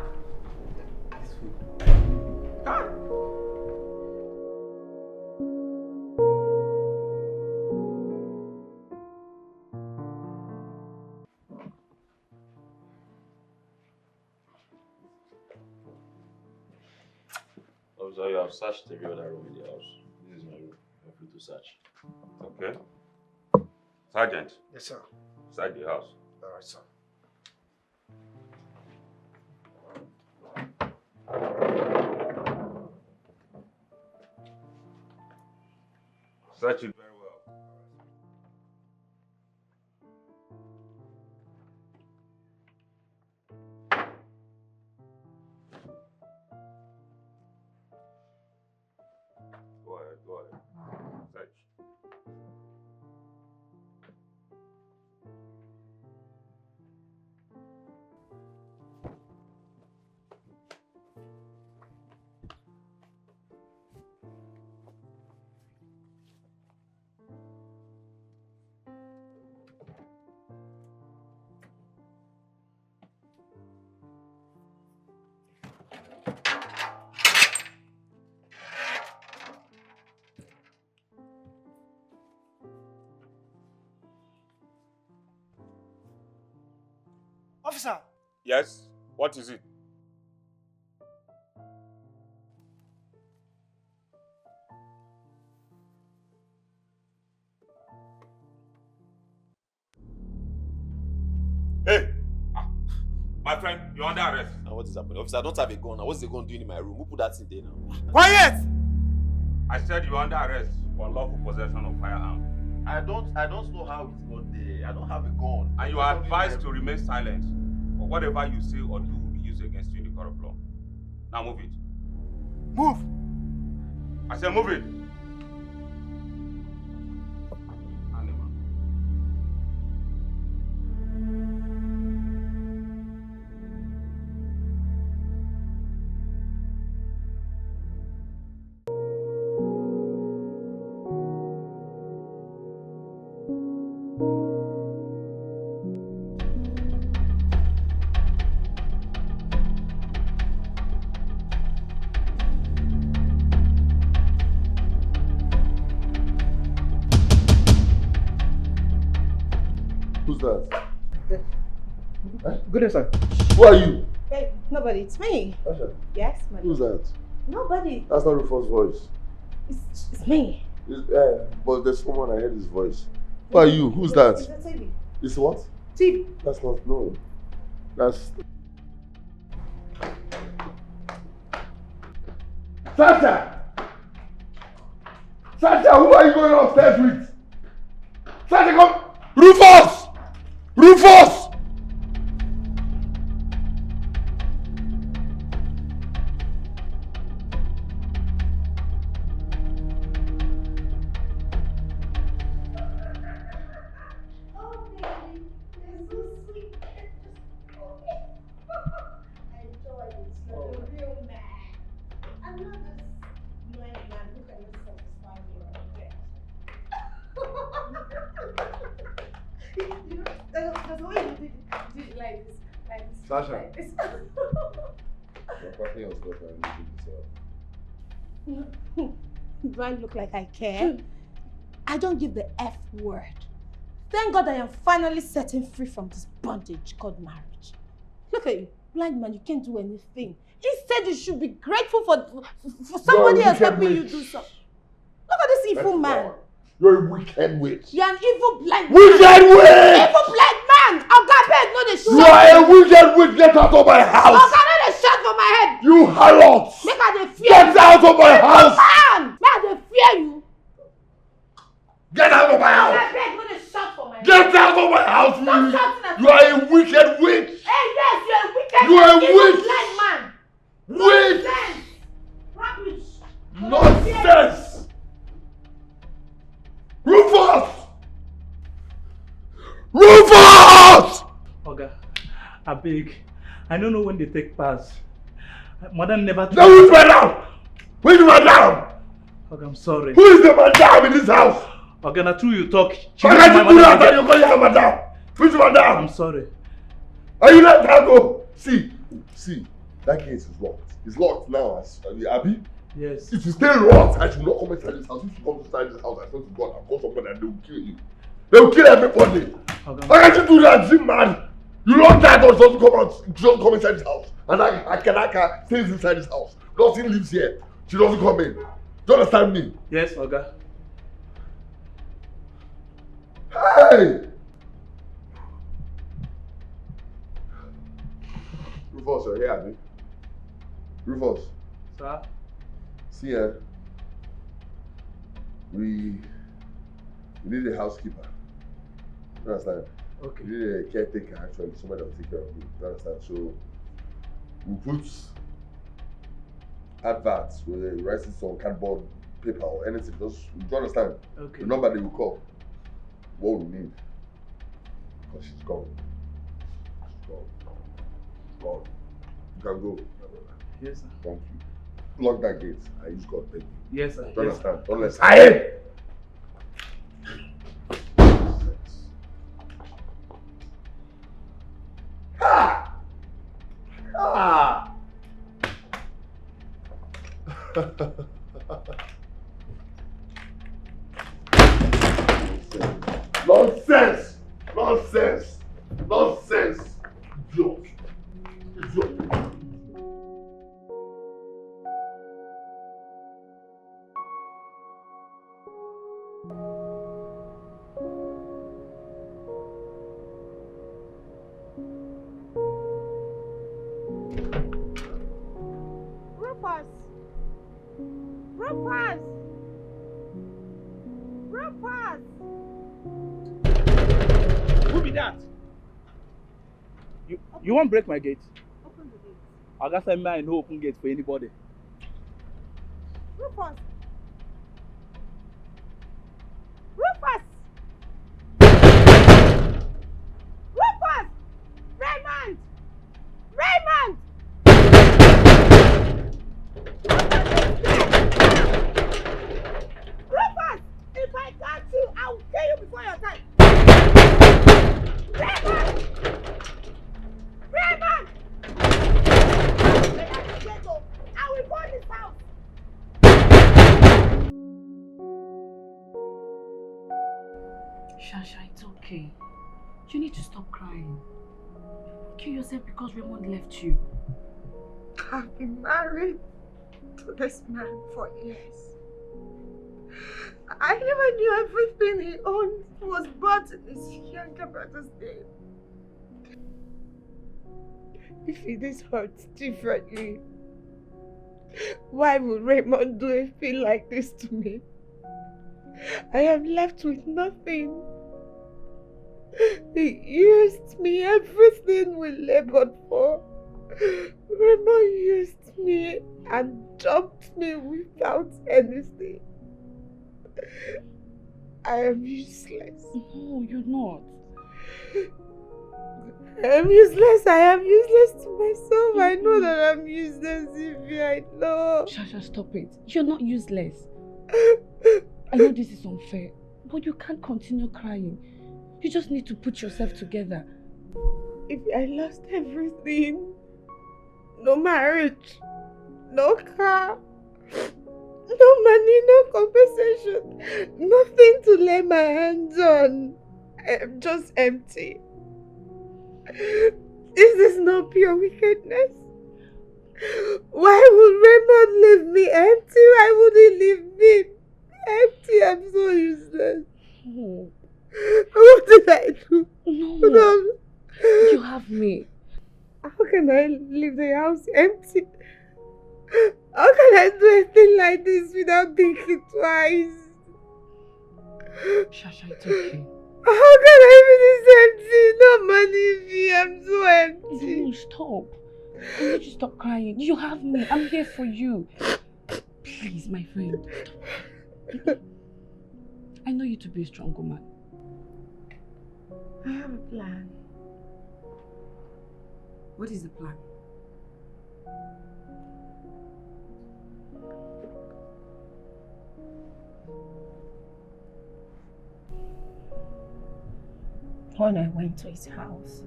S6: This food. Ah!
S3: Obviously, you have searched every other room in the house. This is my room. You're free to search. Okay?
S9: Sergeant.
S10: Yes, sir.
S9: Inside the house.
S10: All right, sir.
S9: Search it very well. Go ahead, go ahead. Search.
S10: Officer!
S9: Yes? What is it? Hey! My friend, you're under arrest.
S3: Now what is happening? Officer, I don't have a gun. Now what's the gun doing in my room? Who put that in there now?
S10: Quiet!
S9: I said you're under arrest for unlawful possession of firearm.
S3: I don't know how it got there. I don't have a gun.
S9: And you are advised to remain silent. Or whatever you say or do will be used against you in the court of law. Now move it.
S10: Move!
S9: I said move it. Animal.
S1: Who's that?
S10: Good day, sir.
S1: Who are you?
S2: Hey, nobody, it's me.
S1: Sasha.
S2: Yes, my
S1: Who's that?
S2: Nobody.
S1: That's not Rufus' voice.
S2: It's me.
S1: But there's someone I heard his voice. Who are you? Who's that?
S2: It's a TV.
S1: It's what?
S2: TV.
S1: That's not, no. That's... Sasha! Sasha, who are you going upstairs with? Sasha, come! Rufus! Rufus! Sasha.
S2: Do I look like I care? I don't give the F word. Thank God I am finally setting free from this bondage called marriage. Look at you, blind man, you can't do anything. Instead, you should be grateful for somebody else helping you do something. Look at this evil man.
S1: You're a wicked witch.
S2: You're an evil blind man.
S1: Wicked witch!
S2: Evil blind man! Oh God, beg, no, they shot.
S1: You are a wicked witch! Get out of my house!
S2: Oh God, no, they shot for my head.
S1: You harlot!
S2: Make her they fear
S1: Get
S2: you.
S1: out of my house!
S2: Man! Make her they fear you.
S1: Get out of my house!
S2: I beg, no, they shot for my head.
S1: Get out of my house!
S2: Stop shouting at
S1: You are a wicked witch!
S2: Hey, yes, you're a wicked
S1: You are a
S2: evil
S1: witch!
S2: blind man.
S1: Witch!
S2: Rubbish.
S1: Nonsense! Rufus! Rufus!
S6: Oga, I beg. I don't know when they take pass. Madam never.
S1: Now who's madam? Who's madam?
S6: Oga, I'm sorry.
S1: Who is the madam in this house?
S6: Oga, na true you talk.
S1: Why can't you do that and you call her madam? Who's madam?
S6: I'm sorry.
S1: Are you let her go? See, that gate is locked. It's locked now. Abi?
S6: Yes.
S1: If you stay locked, I should not come inside this house. If you come inside this house, I swear to God, I'll call somebody and they will kill you. They will kill everybody.
S6: Okay.
S1: Why can't you do that, Jim, man? You lock that door, just come out, just come inside this house. And Akanaka stays inside this house. Nothing lives here. She doesn't come in. Do you understand me?
S6: Yes, Oga.
S1: Hey! Rufus, you're here, Abby. Rufus.
S6: Sir?
S1: See, we need a housekeeper. You understand?
S6: Okay.
S1: We need a caretaker, actually, somebody that will take care of you. You understand? So, we put adverts with the writing on cardboard, paper, or anything. Just, you understand?
S6: Okay.
S1: The number they will call. What we need. Because she's gone. She's gone. She's gone. You can go, my brother.
S6: Yes, sir.
S1: Thank you. Lock that gate. I use God, thank you.
S6: Yes, sir.
S1: Do you understand? Don't let
S6: Sarian!
S1: Ah! Ah! Nonsense! Nonsense! Nonsense! Idiot! Idiot!
S2: Rufus! Rufus! Rufus!
S6: Who be that? You won't break my gate?
S2: Open the gate.
S6: I got some man no open gate for anybody.
S2: Rufus! Rufus! Rufus! Raymond! Raymond! Rufus! If I catch you, I will kill you before your time. Raymond! Raymond! I will burn this house.
S4: Sasha, it's okay. You need to stop crying. Kill yourself because Raymond left you.
S8: I've been married to this man for years. I never knew everything he owned was bought in his younger brother's name. If it is hurt differently, why would Raymond do a thing like this to me? I am left with nothing. He used me, everything we labored for. Raymond used me and dumped me without anything. I am useless.
S4: No, you're not.
S8: I am useless. I am useless to myself. I know that I'm useless, Evie. I know.
S4: Sasha, stop it. You're not useless. I know this is unfair, but you can't continue crying. You just need to put yourself together.
S8: If I lost everything, no marriage, no car, no money, no compensation, nothing to lay my hands on. I am just empty. This is not pure wickedness. Why would Raymond leave me empty? Why would he leave me empty? I'm so useless.
S4: Oh.
S8: What did I do?
S4: No. You have me.
S8: How can I leave the house empty? How can I do a thing like this without thinking twice?
S4: Sasha, it's okay.
S8: How can I be this empty? No money, V. I'm so empty.
S4: No, stop. I need you to stop crying. You have me. I'm here for you. Please, my friend. Stop. I know you to be a strong woman.
S8: I have a plan.
S4: What is the plan?
S8: When I went to his house,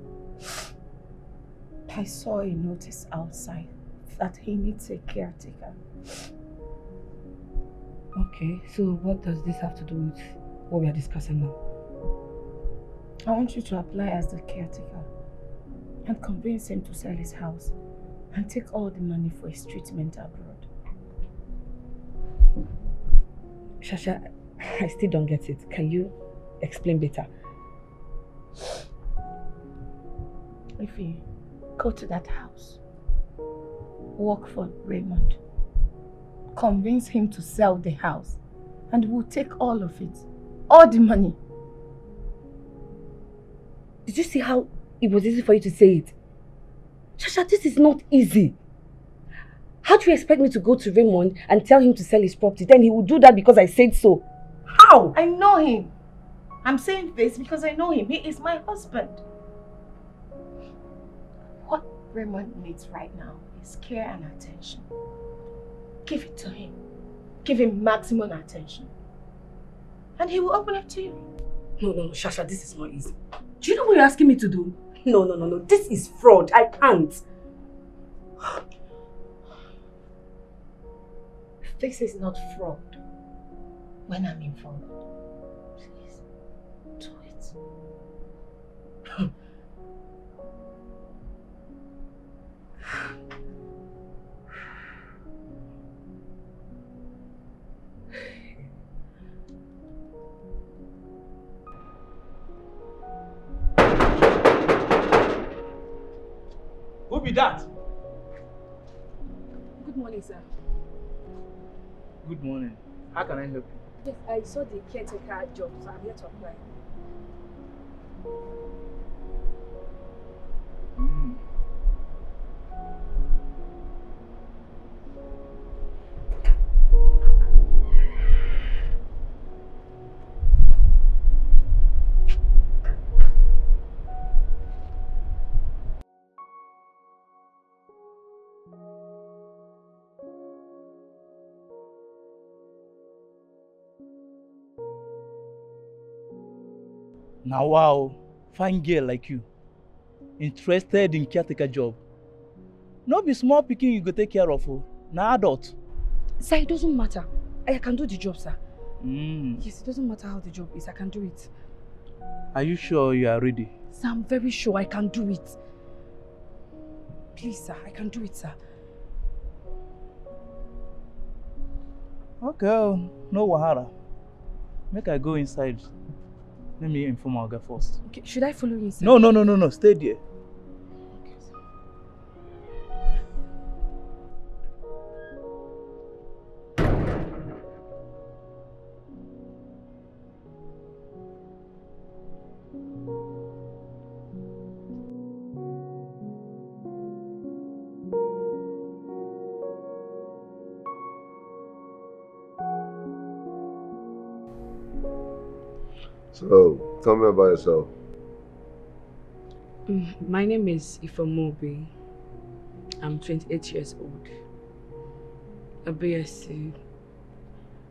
S8: I saw a notice outside that he needs a caretaker.
S4: Okay, so what does this have to do with what we are discussing now?
S8: I want you to apply as the caretaker and convince him to sell his house and take all the money for his treatment abroad.
S4: Sasha, I still don't get it. Can you explain better.
S8: If you go to that house, work for Raymond, convince him to sell the house, and we'll take all of it. All the money.
S4: Did you see how it was easy for you to say it? Sasha, this is not easy. How do you expect me to go to Raymond and tell him to sell his property? Then he will do that because I said so. How?
S8: I know him. I'm saying this because I know him. He is my husband. What Raymond needs right now is care and attention. Give it to him. Give him maximum attention. And he will open up to you.
S4: No, Sasha, this is not easy. Do you know what you're asking me to do? No. This is fraud. I can't.
S8: This is not fraud. When I'm involved, please do it.
S6: Who be that?
S7: Good morning, sir.
S6: Good morning. How can I help you?
S7: Yes, I saw the caretaker job, so I'm here to apply.
S6: Now wow, fine girl like you, interested in caretaker job. No be small pikin you go take care of, na adult.
S4: Sir, it doesn't matter. I can do the job, sir.
S7: Yes, it doesn't matter how the job is, I can do it.
S6: Are you sure you are ready?
S4: Sir, I'm very sure I can do it. Please, sir, I can do it, sir.
S6: Okay, no wahala. Make I go inside. Let me inform our guy first.
S4: Okay, should I follow you, sir?
S6: No. Stay there.
S4: Okay, sir.
S1: So, tell me about yourself.
S4: My name is Ifamobi. I'm 28 years old. A BSc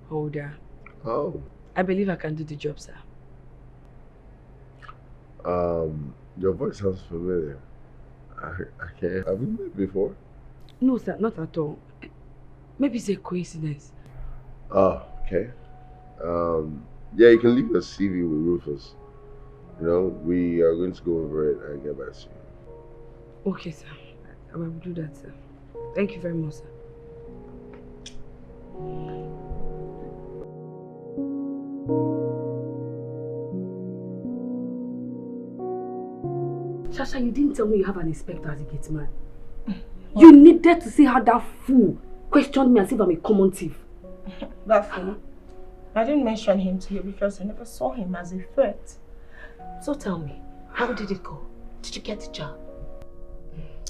S4: holder.
S1: Oh.
S4: I believe I can do the job, sir.
S1: Your voice sounds familiar. I can't. Have we met before?
S4: No, sir, not at all. Maybe it's a coincidence.
S1: Oh, okay. Yeah, you can leave a CV with Rufus. You know, we are going to go over it and get back to you.
S4: Okay, sir. I will do that, sir. Thank you very much, sir. Sasha, you didn't tell me you have an inspector as a gate man. You needed to see how that fool questioned me as if I'm a common thief.
S8: That fool? I didn't mention him to you because I never saw him as a threat. So tell me, how did it go? Did you get the job?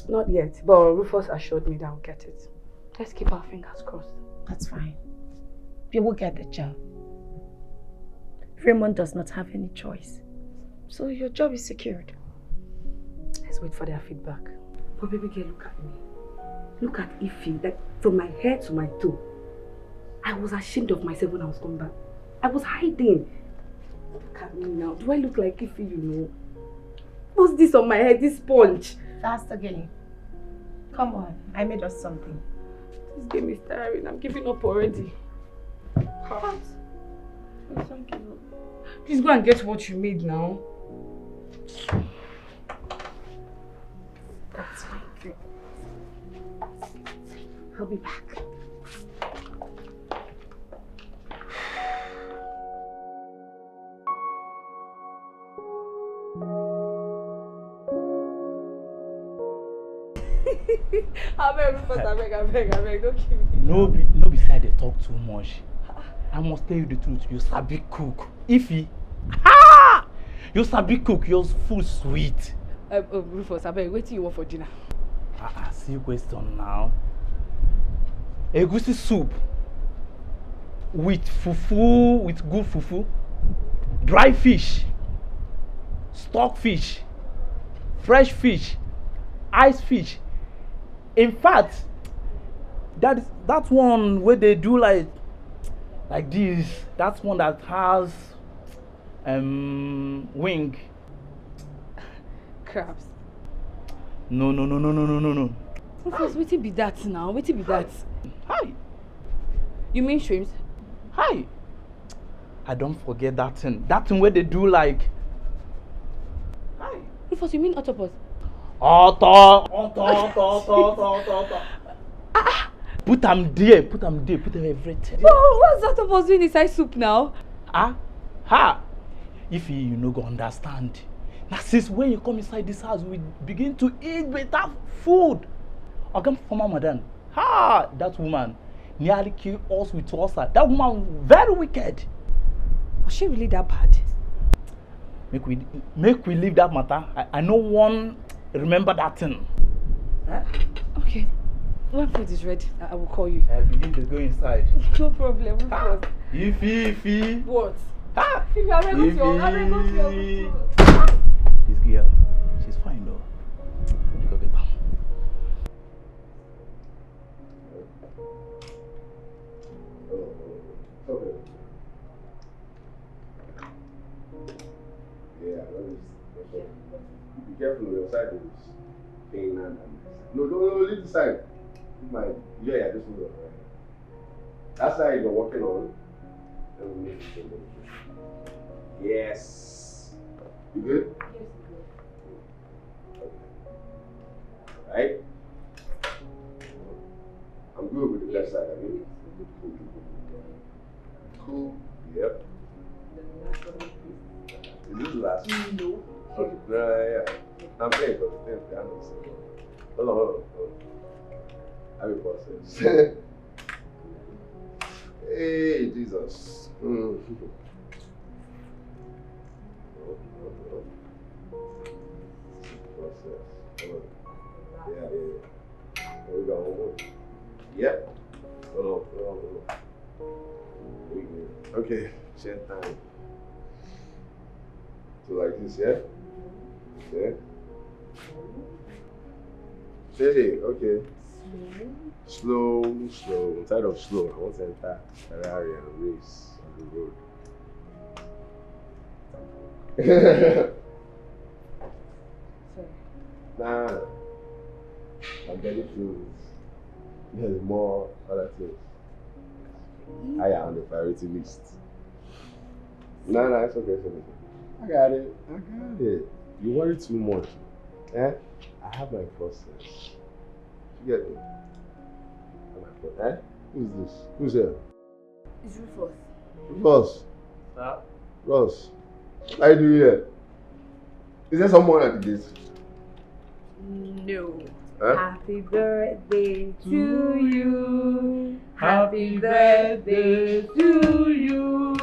S4: Not yet, but Rufus assured me that I'll get it. Let's keep our fingers crossed.
S8: That's fine. You will get the job. Raymond does not have any choice. So your job is secured.
S4: Let's wait for their feedback. But baby girl, look at me. Look at Ify, like from my head to my toe. I was ashamed of myself when I was coming back. I was hiding. Look at me now. Do I look like Ify, you know? What's this on my head, this sponge?
S8: That's the game. Come on, I made us something.
S4: This game is tiring. I'm giving up already. What? Thank you. Please go and get what you made now.
S8: That's fine.
S4: I'll be back.
S7: I beg, Rufus, I beg, don't kill me.
S6: No be side they talk too much. I must tell you the truth. You sabi cook. Ify. Ha! You sabi cook. Your food sweet.
S7: Rufus, I beg, wait till you want for dinner.
S6: See you question now. Egusi soup with fufu, with good fufu, dry fish, stockfish, fresh fish, ice fish. In fact, that one where they do like this. That's one that has wing.
S7: Crabs.
S6: No.
S7: Rufus, wetin be that now? Wetin be that?
S6: Hi.
S7: You mean shrimps?
S6: Hi. I don't forget that thing. That thing where they do like. Hi.
S7: Rufus, you mean octopus?
S6: Oto. Put them there, put them everything.
S7: Oh, what's octopus doing inside soup now?
S6: Ha! If you no go understand. Now since when you come inside this house, we begin to eat better food. Again, former madam. Ha! That woman nearly killed us with ulcer. That woman very wicked.
S7: Was she really that bad?
S6: Make we leave that matter. I no one remember that thing. Huh?
S7: Okay. When food is ready, I will call you.
S6: I begin to go inside.
S7: No problem.
S6: Ify.
S7: What?
S6: Ha!
S7: If you are ready to your
S6: This girl, she's fine though. Go get her.
S1: Okay. Yeah, be careful on your side of this. Pain and no, leave the side. Leave my this one. Right? That side you're working on. Yes. You good?
S7: Yes,
S1: Okay. Right? I'm good with the left side, I mean. Cool. Yep. Is this the last one?
S7: No.
S1: Okay. No, yeah. I'm paying for the thing. Hold on. I will process. Hey, Jesus. Process. Hold on. Yeah. Here we go. One more. Yep. Hold on. Okay, share time. So like this, yeah? Yeah? Hey, okay. Slow. I'm tired of slow. I want to enter Ferrari and race on the road. Nah. I'm getting through. There's more other things. Higher on the priority list. No, it's okay. I got it. You worry too much. Eh? I have my process. You get me? I have my process. Eh? Who's this? Who's here?
S7: It's Rufus.
S1: Ross.
S6: Sir?
S1: Ross. What are you doing here? Is there someone at the gate?
S7: No.
S1: Huh?
S7: Happy birthday to you.
S6: Happy birthday to you.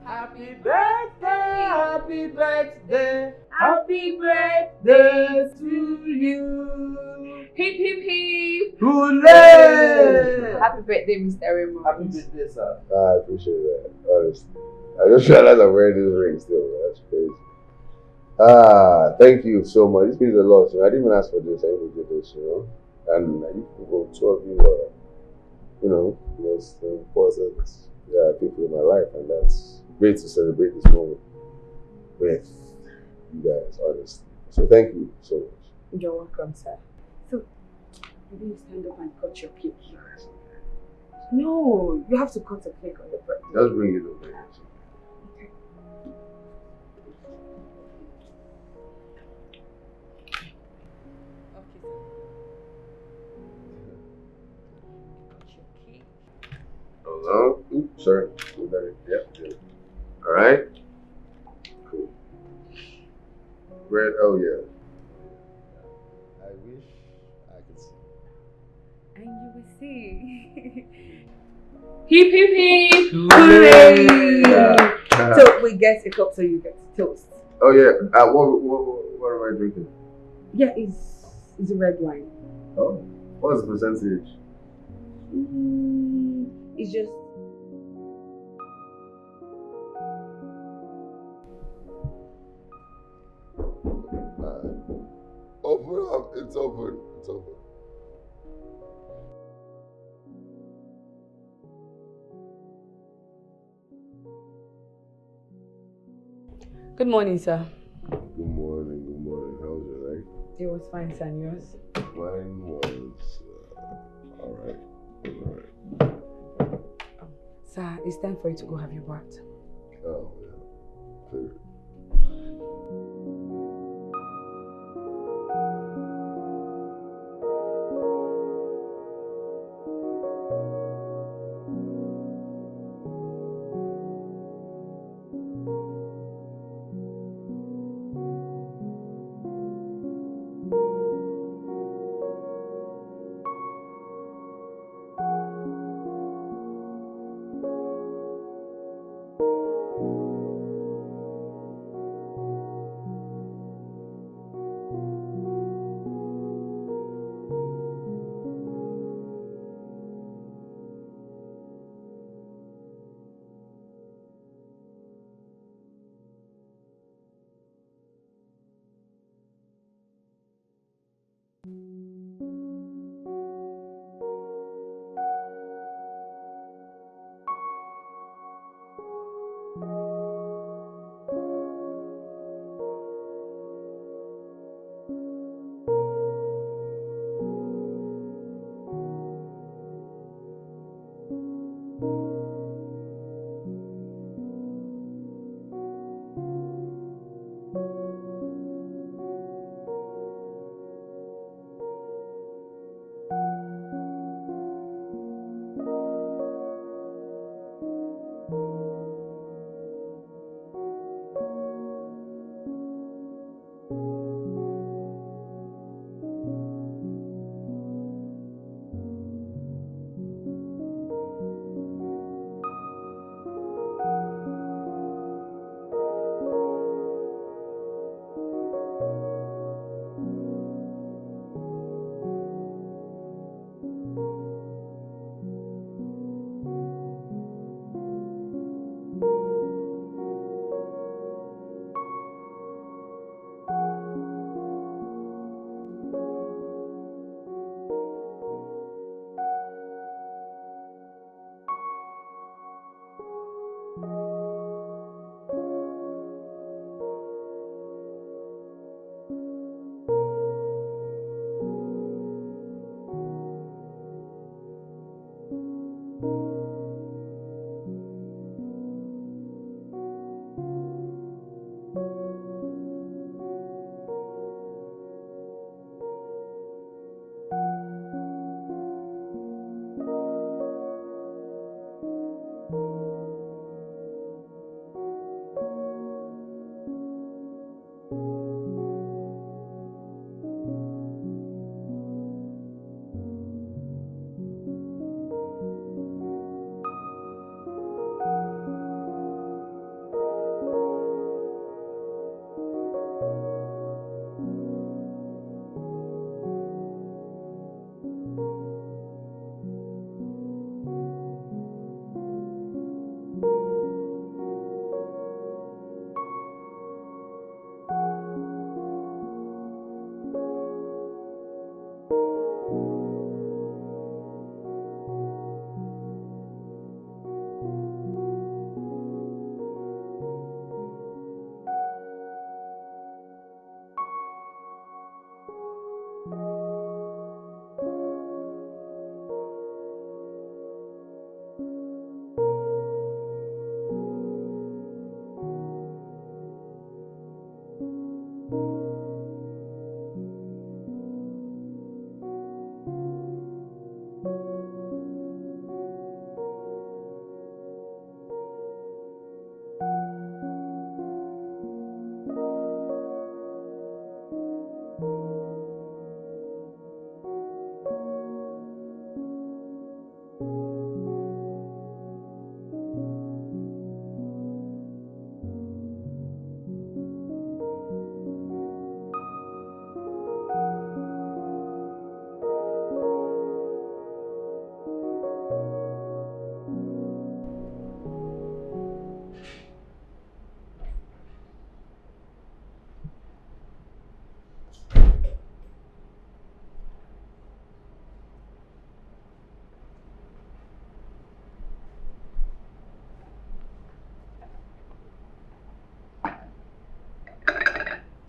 S7: Happy
S6: Birthday, happy birthday.
S7: Happy
S6: Birthday to you.
S7: Hip hip hip.
S6: Hooray!
S7: Happy birthday, Mr. Raymond.
S6: Happy birthday, sir.
S1: I appreciate that, honestly. I just realized I'm wearing this ring still. That's crazy. Thank you so much. This means a lot. I didn't even ask for this. I even did this, And you people, two of you are, most important people in my life, and that's great to celebrate this moment with you guys, honestly. So thank you so much.
S7: You're welcome, sir. So, maybe you stand up and cut your cake. No, you have to cut a cake on the birthday.
S1: Just bring it over here.
S7: Okay.
S1: Hello? Oops, sorry. Yep. Alright. Cool. Bread, oh yeah. I wish I could
S4: And you will see.
S7: Hip hip hip!
S1: Hooray!
S7: So we get a cup, so you get toast.
S1: Oh yeah. What am I drinking?
S7: Yeah, it's a red wine.
S1: Oh, what's the percentage?
S7: It's just
S1: Open up. It's open. It's open.
S7: Good morning, sir.
S1: Good morning. Good morning. How was your night?
S7: It was fine, sir. And yours?
S1: Mine was all right. All right.
S7: Sir, it's time for you to go have your bath.
S1: Oh yeah. Figured.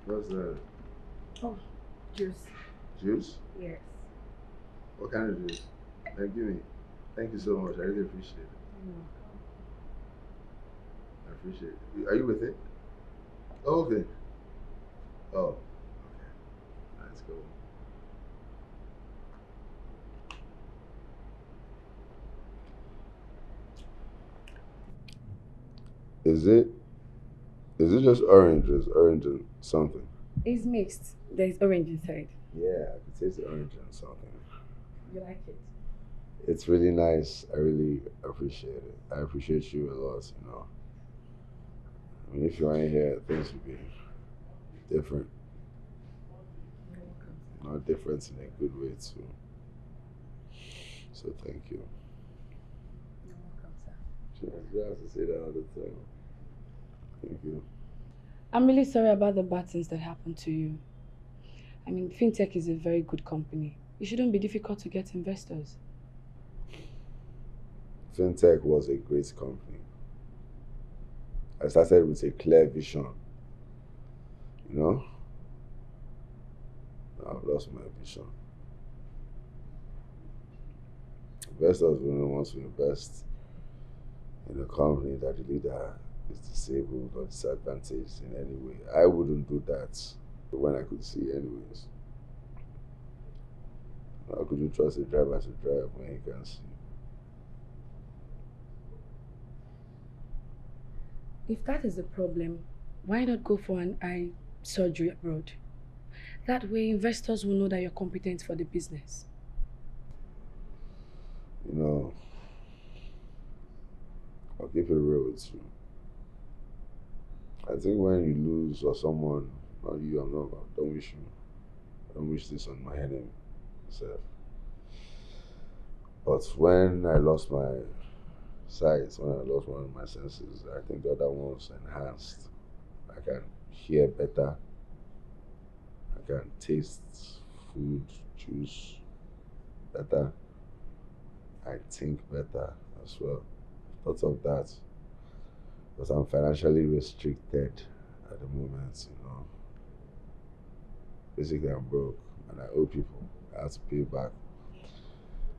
S1: What's that?
S7: Oh, juice.
S1: Juice?
S7: Yes.
S1: What kind of juice? Give me. Thank you so much. I really appreciate it. I appreciate it. Are you with it? Oh, okay. Oh, okay. Let's go. Is it just oranges? Orange and something?
S7: It's mixed. There's orange inside.
S1: Yeah, I could taste the orange and something.
S7: You like it?
S1: It's really nice. I really appreciate it. I appreciate you a lot, you know. I mean, if you weren't here, things would be different. Not different in a good way, too. So, thank you.
S7: You're welcome, sir.
S1: You have to say that all the time. Thank you.
S7: I'm really sorry about the bad things that happened to you. I mean, fintech is a very good company. It shouldn't be difficult to get investors.
S1: Fintech was a great company. I started with a clear vision. You know? I've lost my vision. Investors wouldn't want to invest in a company that the leader is disabled or disadvantaged in any way. I wouldn't do that when I could see anyways. How could you trust a driver to drive when he can see?
S7: If that is the problem, why not go for an eye surgery abroad? That way investors will know that you're competent for the business.
S1: You know, I'll keep it real with you. I think when you lose or someone, not you, I'm not, don't wish you. Don't wish this on my enemy myself. But when I lost my sight, when I lost one of my senses, I think the other one was enhanced. I can hear better. I can taste food, juice better. I think better as well. Thoughts of that. Because I'm financially restricted at the moment, you know. Basically, I'm broke and I owe people. I have to pay back.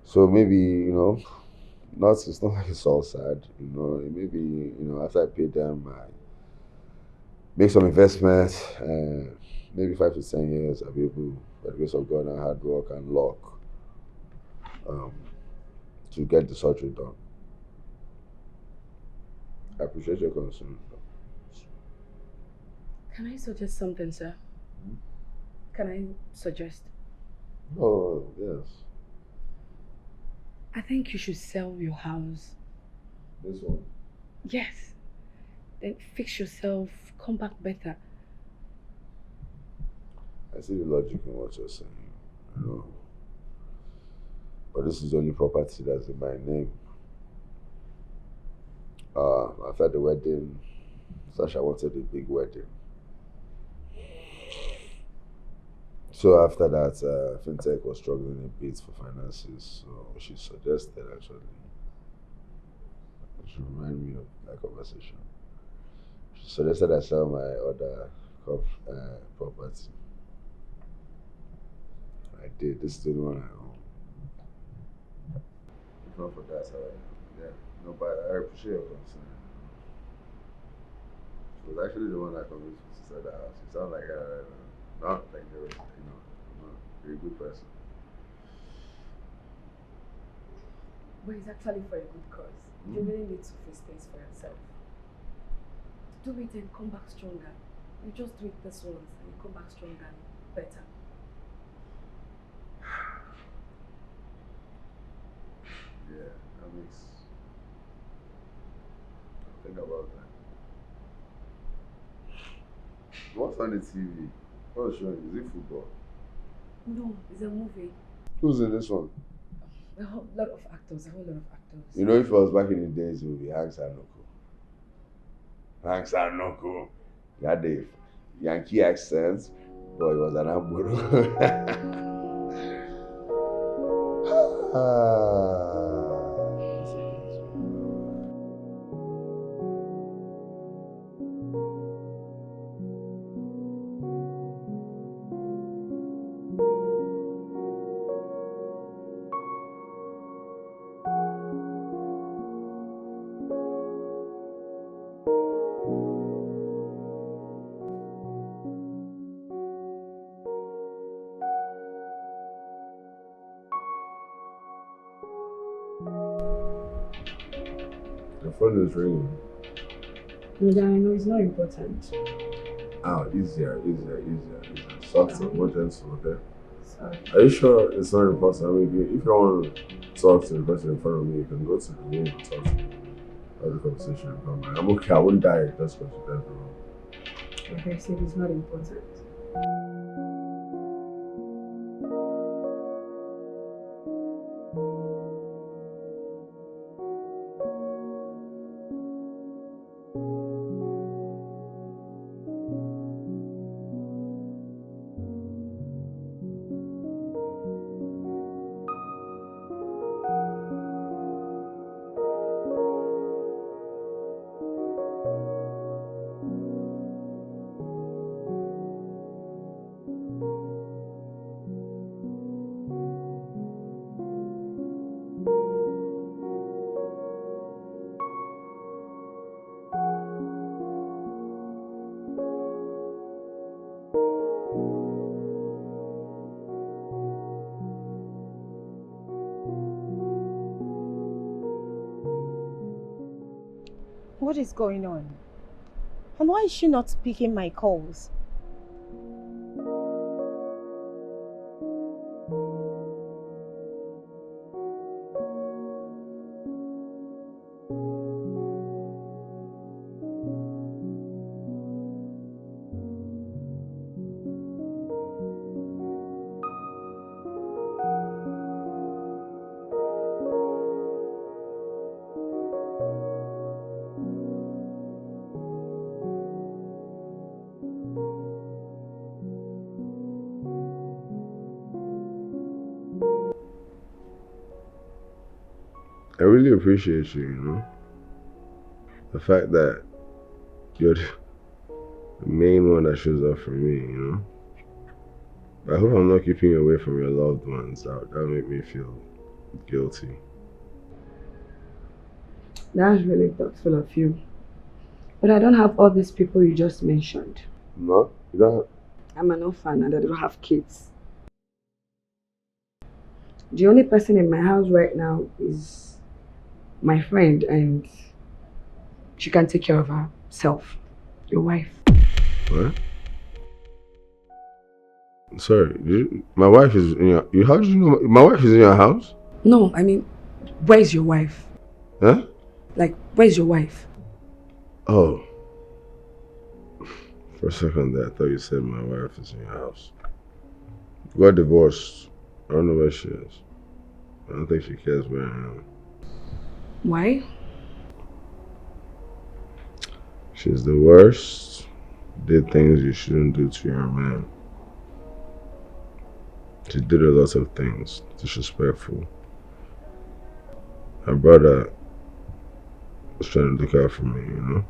S1: So maybe, you know, it's not like it's all sad, you know. Maybe, you know, after I pay them, I make some investments, and maybe 5 to 10 years, I'll be able, by the grace of God and hard work and luck, to get the surgery done. I appreciate your concern.
S7: Can I suggest something, sir? Can I suggest?
S1: Oh, yes.
S7: I think you should sell your house.
S1: This one?
S7: Yes. Then fix yourself, come back better.
S1: I see the logic in what you're saying, you know. But this is the only property that's in my name. After the wedding, Sasha wanted a big wedding. So after that, fintech was struggling a bit for finances. So she suggested, actually, she reminded me of that conversation. She suggested I sell my other property. I did. This is the one I own. If not for that, yeah. No, but I appreciate your concern. She was actually the one that convinced me to sell the house. She sounded like not like you're, you know, not a very good person.
S7: But it's actually for a good cause. You really need to face things for yourself. Do it and come back stronger. You just do it this once and you come back stronger and better.
S1: Yeah, that makes. Think about that. What's on the TV? What's showing? Is it football?
S7: No, it's a movie.
S1: Who's in this one?
S7: A whole lot of actors, a whole lot of actors.
S1: You know, if it was back in the days, it would be Hanks Anoko. Hanks Anoko. He had the Yankee accent, but he was an Amburu. The phone is ringing.
S7: Yeah, I know it's not important.
S1: Easier. Softer, more gentle, okay?
S7: Sorry.
S1: Are you sure it's not important? I mean, if you want to talk to the person in front of me, you can go to the room and talk to me. Have the conversation. I'm okay, I won't die just because you guys are wrong.
S7: Like I said, it's not important.
S2: What is going on? And why is she not picking my calls?
S1: I really appreciate you, you know? The fact that you're the main one that shows up for me, you know? I hope I'm not keeping you away from your loved ones. That'll make me feel guilty.
S7: That's really thoughtful of you. But I don't have all these people you just mentioned.
S1: No? You don't?
S7: I'm an orphan and I don't have kids. The only person in my house right now is my friend, and she can take care of herself. Your wife.
S1: What? Sorry, my wife is in your... How did you know my wife is in your house?
S7: No, I mean, where's your wife?
S1: Huh?
S7: Like, where's your wife?
S1: Oh. For a second there, I thought you said my wife is in your house. We got divorced. I don't know where she is. I don't think she cares where I am.
S7: Why?
S1: She's the worst. Did things you shouldn't do to your man. She did a lot of things disrespectful. Her brother was trying to look out for me, you know?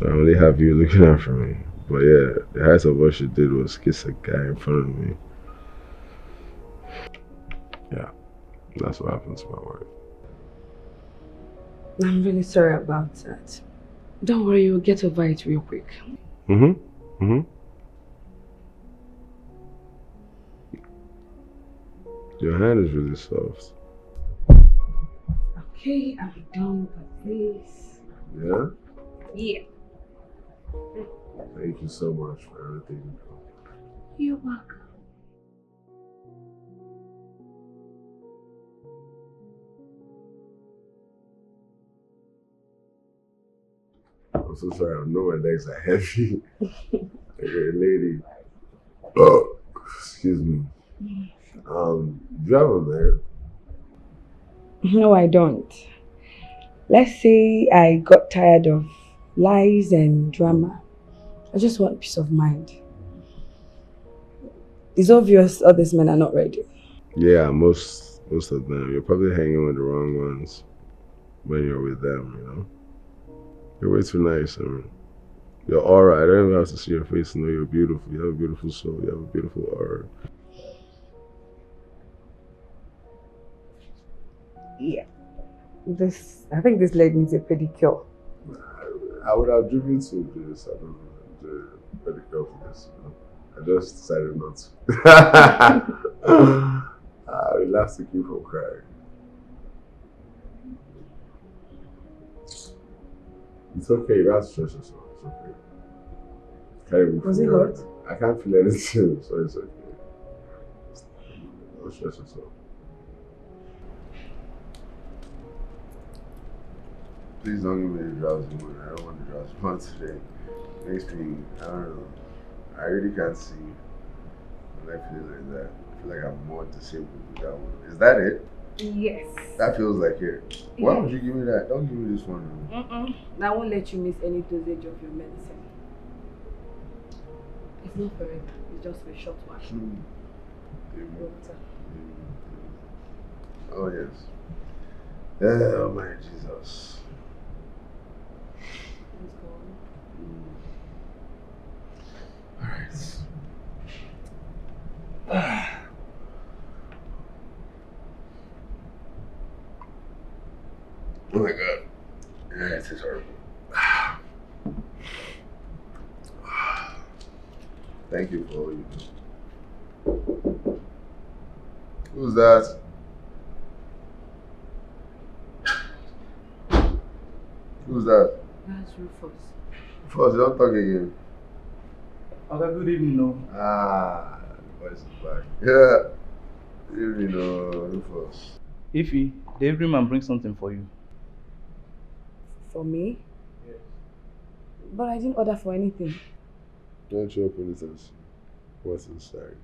S1: I only have you looking out for me. But yeah, the height of what she did was kiss a guy in front of me. Yeah, that's what happened to my wife.
S7: I'm really sorry about that. Don't worry, you'll get over it real quick.
S1: Your hand is really soft.
S7: Okay, I'm done with this.
S1: Yeah?
S7: Yeah.
S1: Thank you so much for everything you do.
S7: You're welcome.
S1: I'm so sorry, I know my legs are heavy. Okay, lady. Oh, excuse me. Do you have a man?
S7: No, I don't. Let's say I got tired of lies and drama. I just want peace of mind. It's obvious all these men are not ready.
S1: Yeah, most of them. You're probably hanging with the wrong ones when you're with them, you know? You're way too nice. I mean, you're aura. I don't even have to see your face to know you're beautiful. You have a beautiful soul. You have a beautiful aura.
S7: Yeah. I think this leg needs a pedicure.
S1: I would have driven to this. I don't know, the pedicure for this, you know? I just decided not to. I will have to keep from crying. It's okay, that's stress as well. It's okay. Can't even
S7: Was it
S1: feel
S7: hurt?
S1: I can't feel anything, so it's okay. No stress as well. Please don't give me the drowsy one. I don't want the drowsy one today. Makes me, I don't know. I really can't see when I feel like that. I feel like I'm more disabled with that one. Is that it?
S7: Yes.
S1: That feels like it. Why would you give me that? Don't give me this one.
S7: I won't let you miss any dosage of your medicine. It's not forever. It's just for a short while.
S1: Oh yes. Oh my Jesus. Alright. Oh my god. Yeah, it is horrible. Thank you for all you do. Who's that? Who's that?
S7: That's Rufus.
S1: First, don't talk again.
S6: Okay, good evening, no.
S1: Ah, the voice is back. Yeah. Good evening, Rufus.
S6: Ify, the everyman bring something for you.
S7: For me?
S6: Yes.
S7: But I didn't order for anything.
S1: Don't you open it and see what's inside?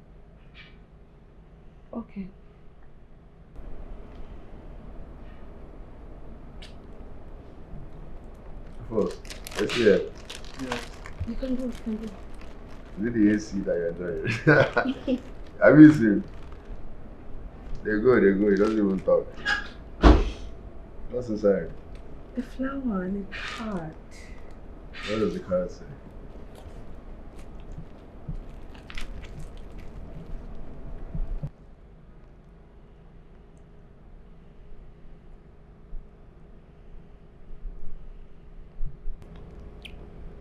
S7: Okay.
S1: Rufus, let's see it.
S6: Yes.
S7: You can go, you can go.
S1: Is it the AC that you're enjoying? Have you seen? They go, he doesn't even talk. What's inside?
S7: The flower and the card.
S1: What does the card say?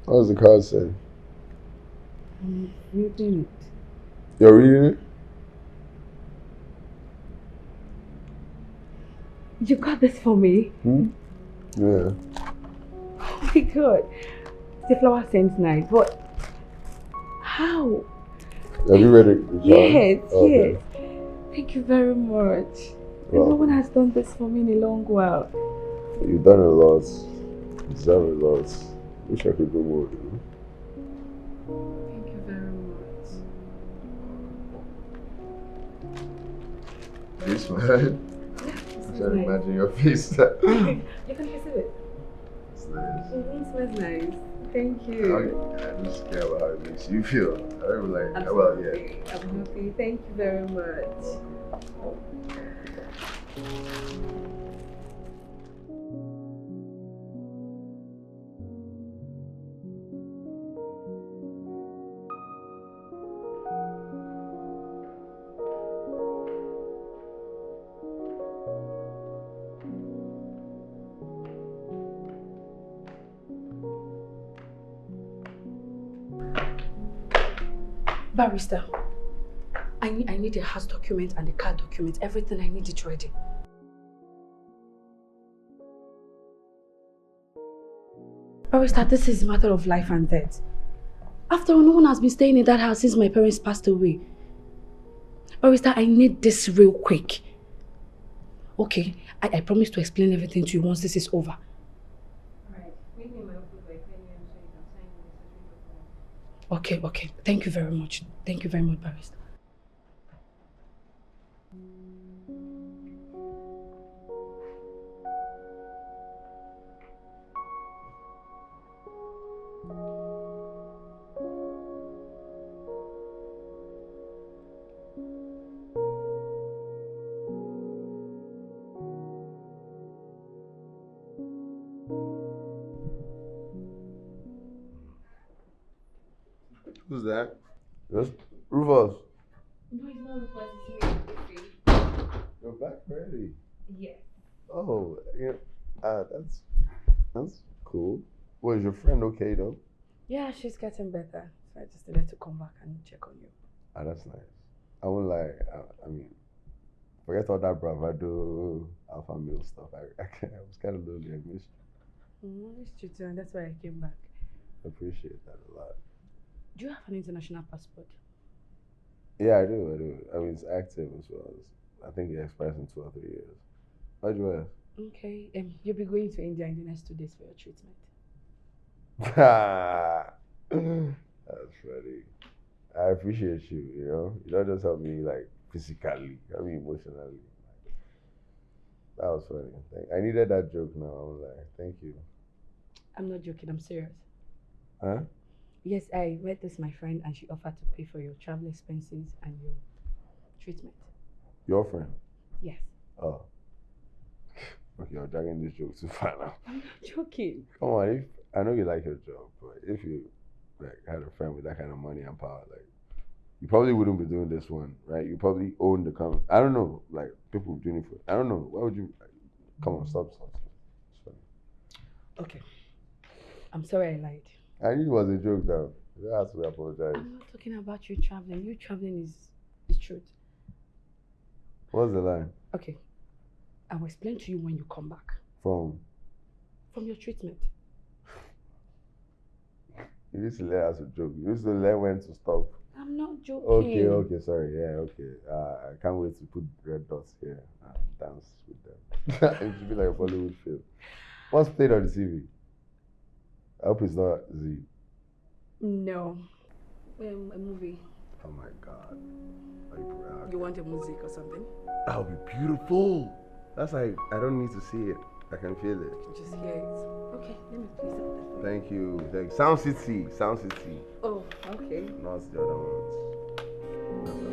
S1: What does the card say?
S7: I'm reading it.
S1: You're reading it?
S7: You got this for me?
S1: Yeah.
S7: Oh my god. The flower seems nice, but how?
S1: Have you read it?
S7: Yes,
S1: Okay.
S7: yes. Thank you very much.
S1: Well,
S7: No one has done this for me in a long while.
S1: you've done a lot. You deserve a lot. Wish I could do more, you know?
S7: Thank you very much.
S1: This man.
S7: Yeah,
S1: I can't imagine your face.
S7: You can kiss it.
S1: It's nice.
S7: It smells nice. Thank you.
S1: I just care about how it makes you feel. I don't like, well, yeah.
S7: I'm happy. Thank you very much. Barrister, I need a house document and a car document. Everything I need it ready. Barrister, this is a matter of life and death. After all, no one has been staying in that house since my parents passed away. Barrister, I need this real quick. Okay, I promise to explain everything to you once this is over. Okay, okay. Thank you very much. Thank you very much, Barrister.
S1: Who's that? Yes? Rufus.
S7: No, it's not Rufus, it's me.
S1: You're back already.
S7: Yes.
S1: Oh, yeah. That's cool. Was your friend okay though?
S7: Yeah, she's getting better. So I just needed to come back and check on you.
S1: Ah, that's nice. I won't lie. I mean, forget all that bravado, alpha male stuff. I was kind of lonely. I missed
S4: It's true too, and that's why I came back.
S1: I appreciate that a lot.
S4: Do you have an international passport?
S1: Yeah, I do. I mean, it's active as well. I think it expires in 2 or 3 years. Why'd you ask?
S4: Okay, you'll be going to India in the next 2 days for your treatment.
S1: That's funny. I appreciate you, you know? You don't just help me, like, physically, help me emotionally. That was funny. I needed that joke now. I was like, thank you.
S4: I'm not joking, I'm serious.
S1: Huh?
S4: Yes, I met this my friend and she offered to pay for your travel expenses and your treatment.
S1: Your friend?
S4: Yes.
S1: Oh. Okay, you're dragging this joke too far now.
S4: I'm not joking.
S1: Come on, I know you like your job, but if you like had a friend with that kind of money and power, like you probably wouldn't be doing this one, right? You probably own the company. I don't know, like people doing it for. I don't know. Why would you? Come on, stop. It's funny.
S4: Okay. I'm sorry I lied.
S1: I knew it was a joke, though. You don't have to apologize.
S4: I'm not talking about you traveling. You traveling is truth.
S1: What's the line?
S4: Okay. I will explain to you when you come back.
S1: From
S4: your treatment.
S1: You used to let us a joke. You used to learn when to stop.
S4: I'm not joking.
S1: Okay, sorry. Yeah, okay. I can't wait to put red dots here and dance with them. It should be like a Bollywood film. What's played on the TV? I hope it's not Z.
S4: No. A movie.
S1: Oh my God. Are you proud?
S4: You want a music or something?
S1: That would be beautiful. That's like, I don't need to see it. I can feel it.
S4: Just hear it. Okay, let me please have that.
S1: Thank you. Sound City.
S4: Oh, okay.
S1: Not the other ones. That's all.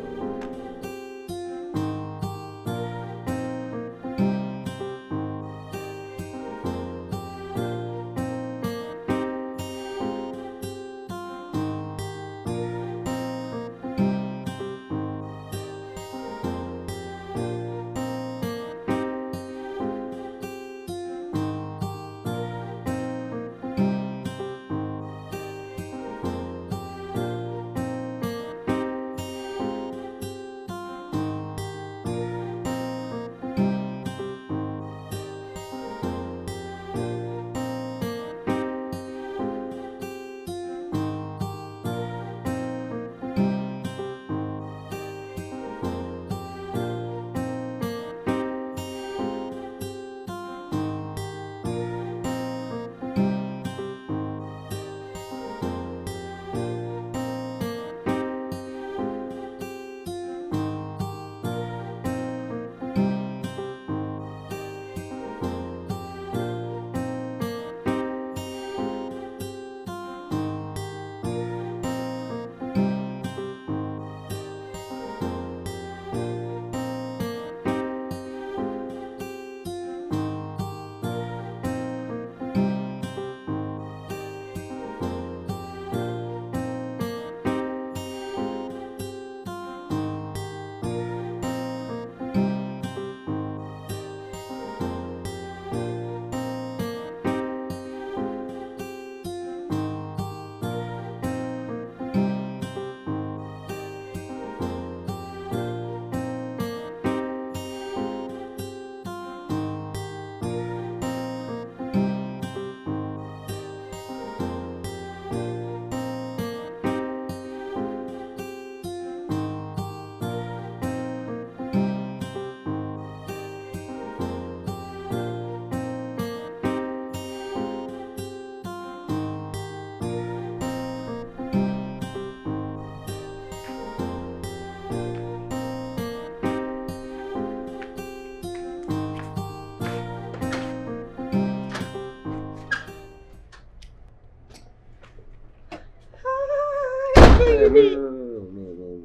S1: No.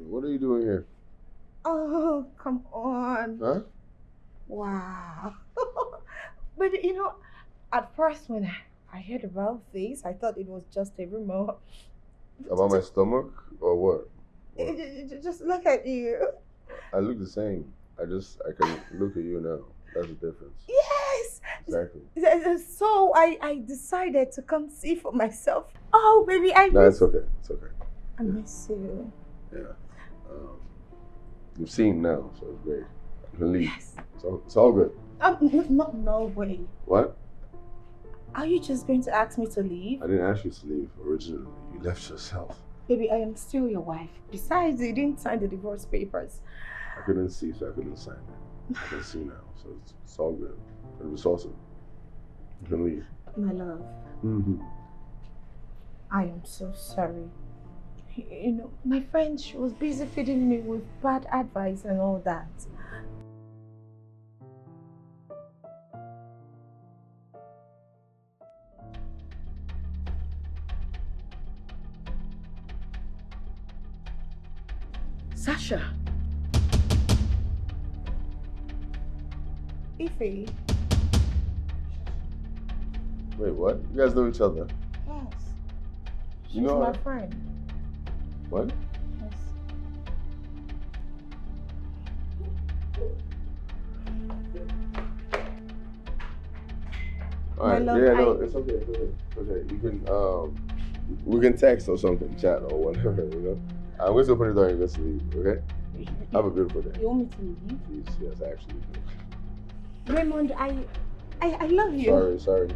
S1: What are you doing here?
S2: Oh, come on.
S1: Huh?
S2: Wow. But you know, at first when I heard about this, I thought it was just a rumor.
S1: About my stomach or what?
S2: Just look at you.
S1: I look the same. I can look at you now. That's the difference.
S2: Yes.
S1: Exactly.
S2: So I decided to come see for myself. Oh, baby,
S1: No, it's okay. It's okay.
S2: I miss you.
S1: Yeah. You've seen now, so it's great. You can leave.
S2: Yes.
S1: So it's all good.
S2: No way.
S1: What?
S2: Are you just going to ask me to leave?
S1: I didn't ask you to leave originally. You left yourself.
S2: Baby, I am still your wife. Besides, you didn't sign the divorce papers.
S1: I couldn't see, so I couldn't sign it. I can see now, so it's all good. It was awesome. You can leave.
S2: My love. I am so sorry. You know, my friend, she was busy feeding me with bad advice and all that.
S4: Sasha.
S2: Ife.
S1: Wait, what? You guys know each other?
S2: Yes. She's
S1: You know
S2: my
S1: her?
S2: friend.
S1: What?
S2: Yes.
S1: Alright,
S2: love,
S1: yeah, no, it's okay, it's okay. It's okay. You can, we can text or something, chat or whatever, you know? I'm going to open the door and go to leave, okay? Have a beautiful day.
S2: You want me to leave?
S1: Please, yes, I actually do.
S2: Raymond, I love you.
S1: Sorry.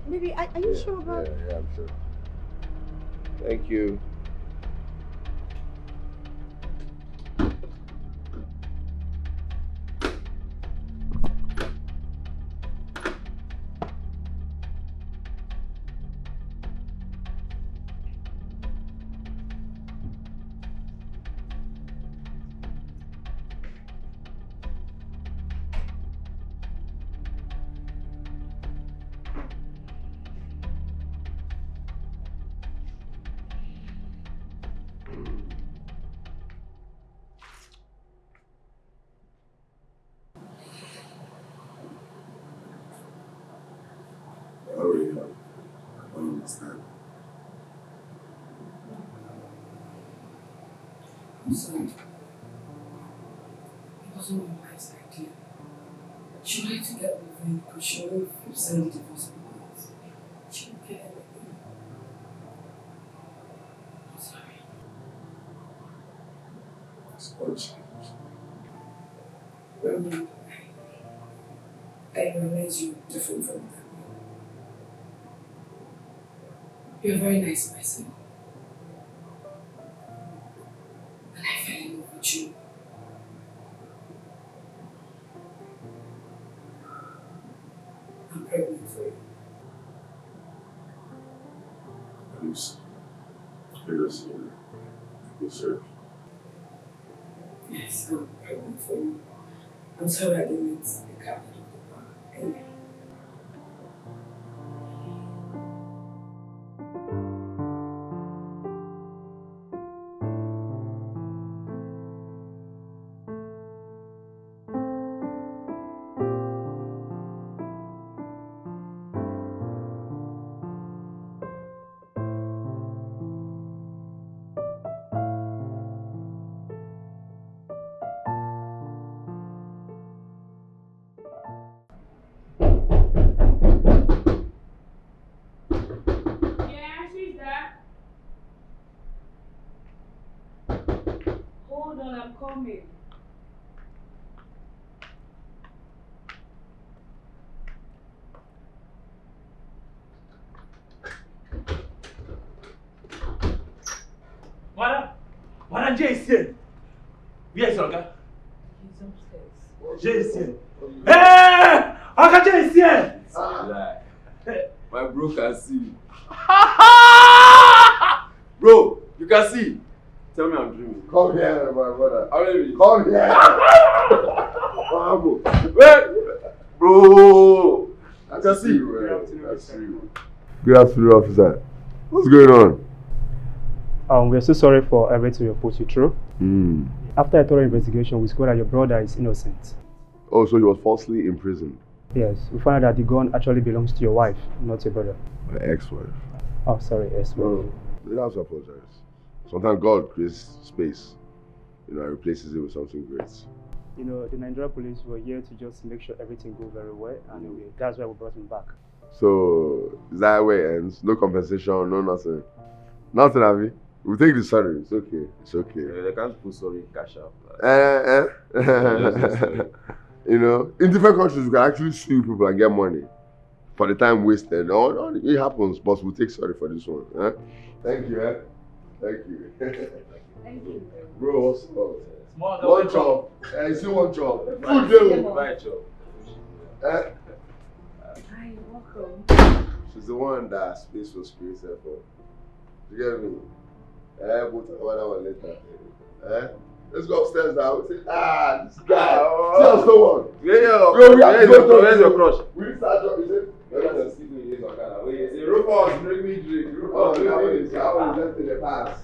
S2: Baby, are you sure about
S1: Yeah, I'm sure. Thank you.
S10: I already know. I don't understand.
S7: I'm sorry. It wasn't my wife's idea. She wanted to get revenge because she wanted to send the divorce papers. She didn't get anything. I'm sorry.
S10: It's all changed.
S7: Raymond, I realize you're different from them. You're a very nice person. And I fell in love with you. I'm pregnant for you.
S10: Please. You're listening. Yes, sir.
S7: Yes, I'm pregnant for you. I'm sorry I didn't meet the captain of the bar. Anyway.
S4: Hold on, I'm coming.
S6: Madam Jay is here. Where is Oga?
S7: He's upstairs.
S6: Jay is here. Hey! Oga Jay is here!
S11: My bro can see. Bro, you can see. Tell me I'm dreaming.
S1: Come here, my brother.
S11: How many minutes?
S1: Come here.
S11: Wait! Bro! I can see.
S1: Good afternoon, officer. What's going on?
S12: We're so sorry for everything we put you through. After a thorough investigation, we discovered that your brother is innocent.
S1: Oh, so he was falsely imprisoned?
S12: Yes, we found out that the gun actually belongs to your wife, not your brother.
S1: My ex-wife.
S12: Oh, sorry, ex-wife.
S1: No, you don't have to apologize. Sometimes God creates space, and replaces it with something great.
S12: You know, the Nigerian police were here to just make sure everything goes very well, and that's why we brought him back.
S1: So, is that where it ends? No compensation, no nothing? Nothing, Avi? We'll take the sorry. It's okay. It's okay.
S3: Yeah, they can't put sorry cash out.
S1: You know, in different countries, you can actually sue people and get money for the time wasted. No, it happens, but we'll take sorry for this one. Thank you, Thank you.
S7: Thank you.
S1: Bro, what's up?
S6: One
S1: job. You see one job. Food
S7: Hi, welcome.
S1: She's the one that space was created for. You get me? We'll talk about that one later. Let's go upstairs now. Say, this guy. See us no one.
S3: Where's your crush?
S1: We need to start dropping.
S3: Rufus, bring me drink.
S1: Rufus, that one is left in the past.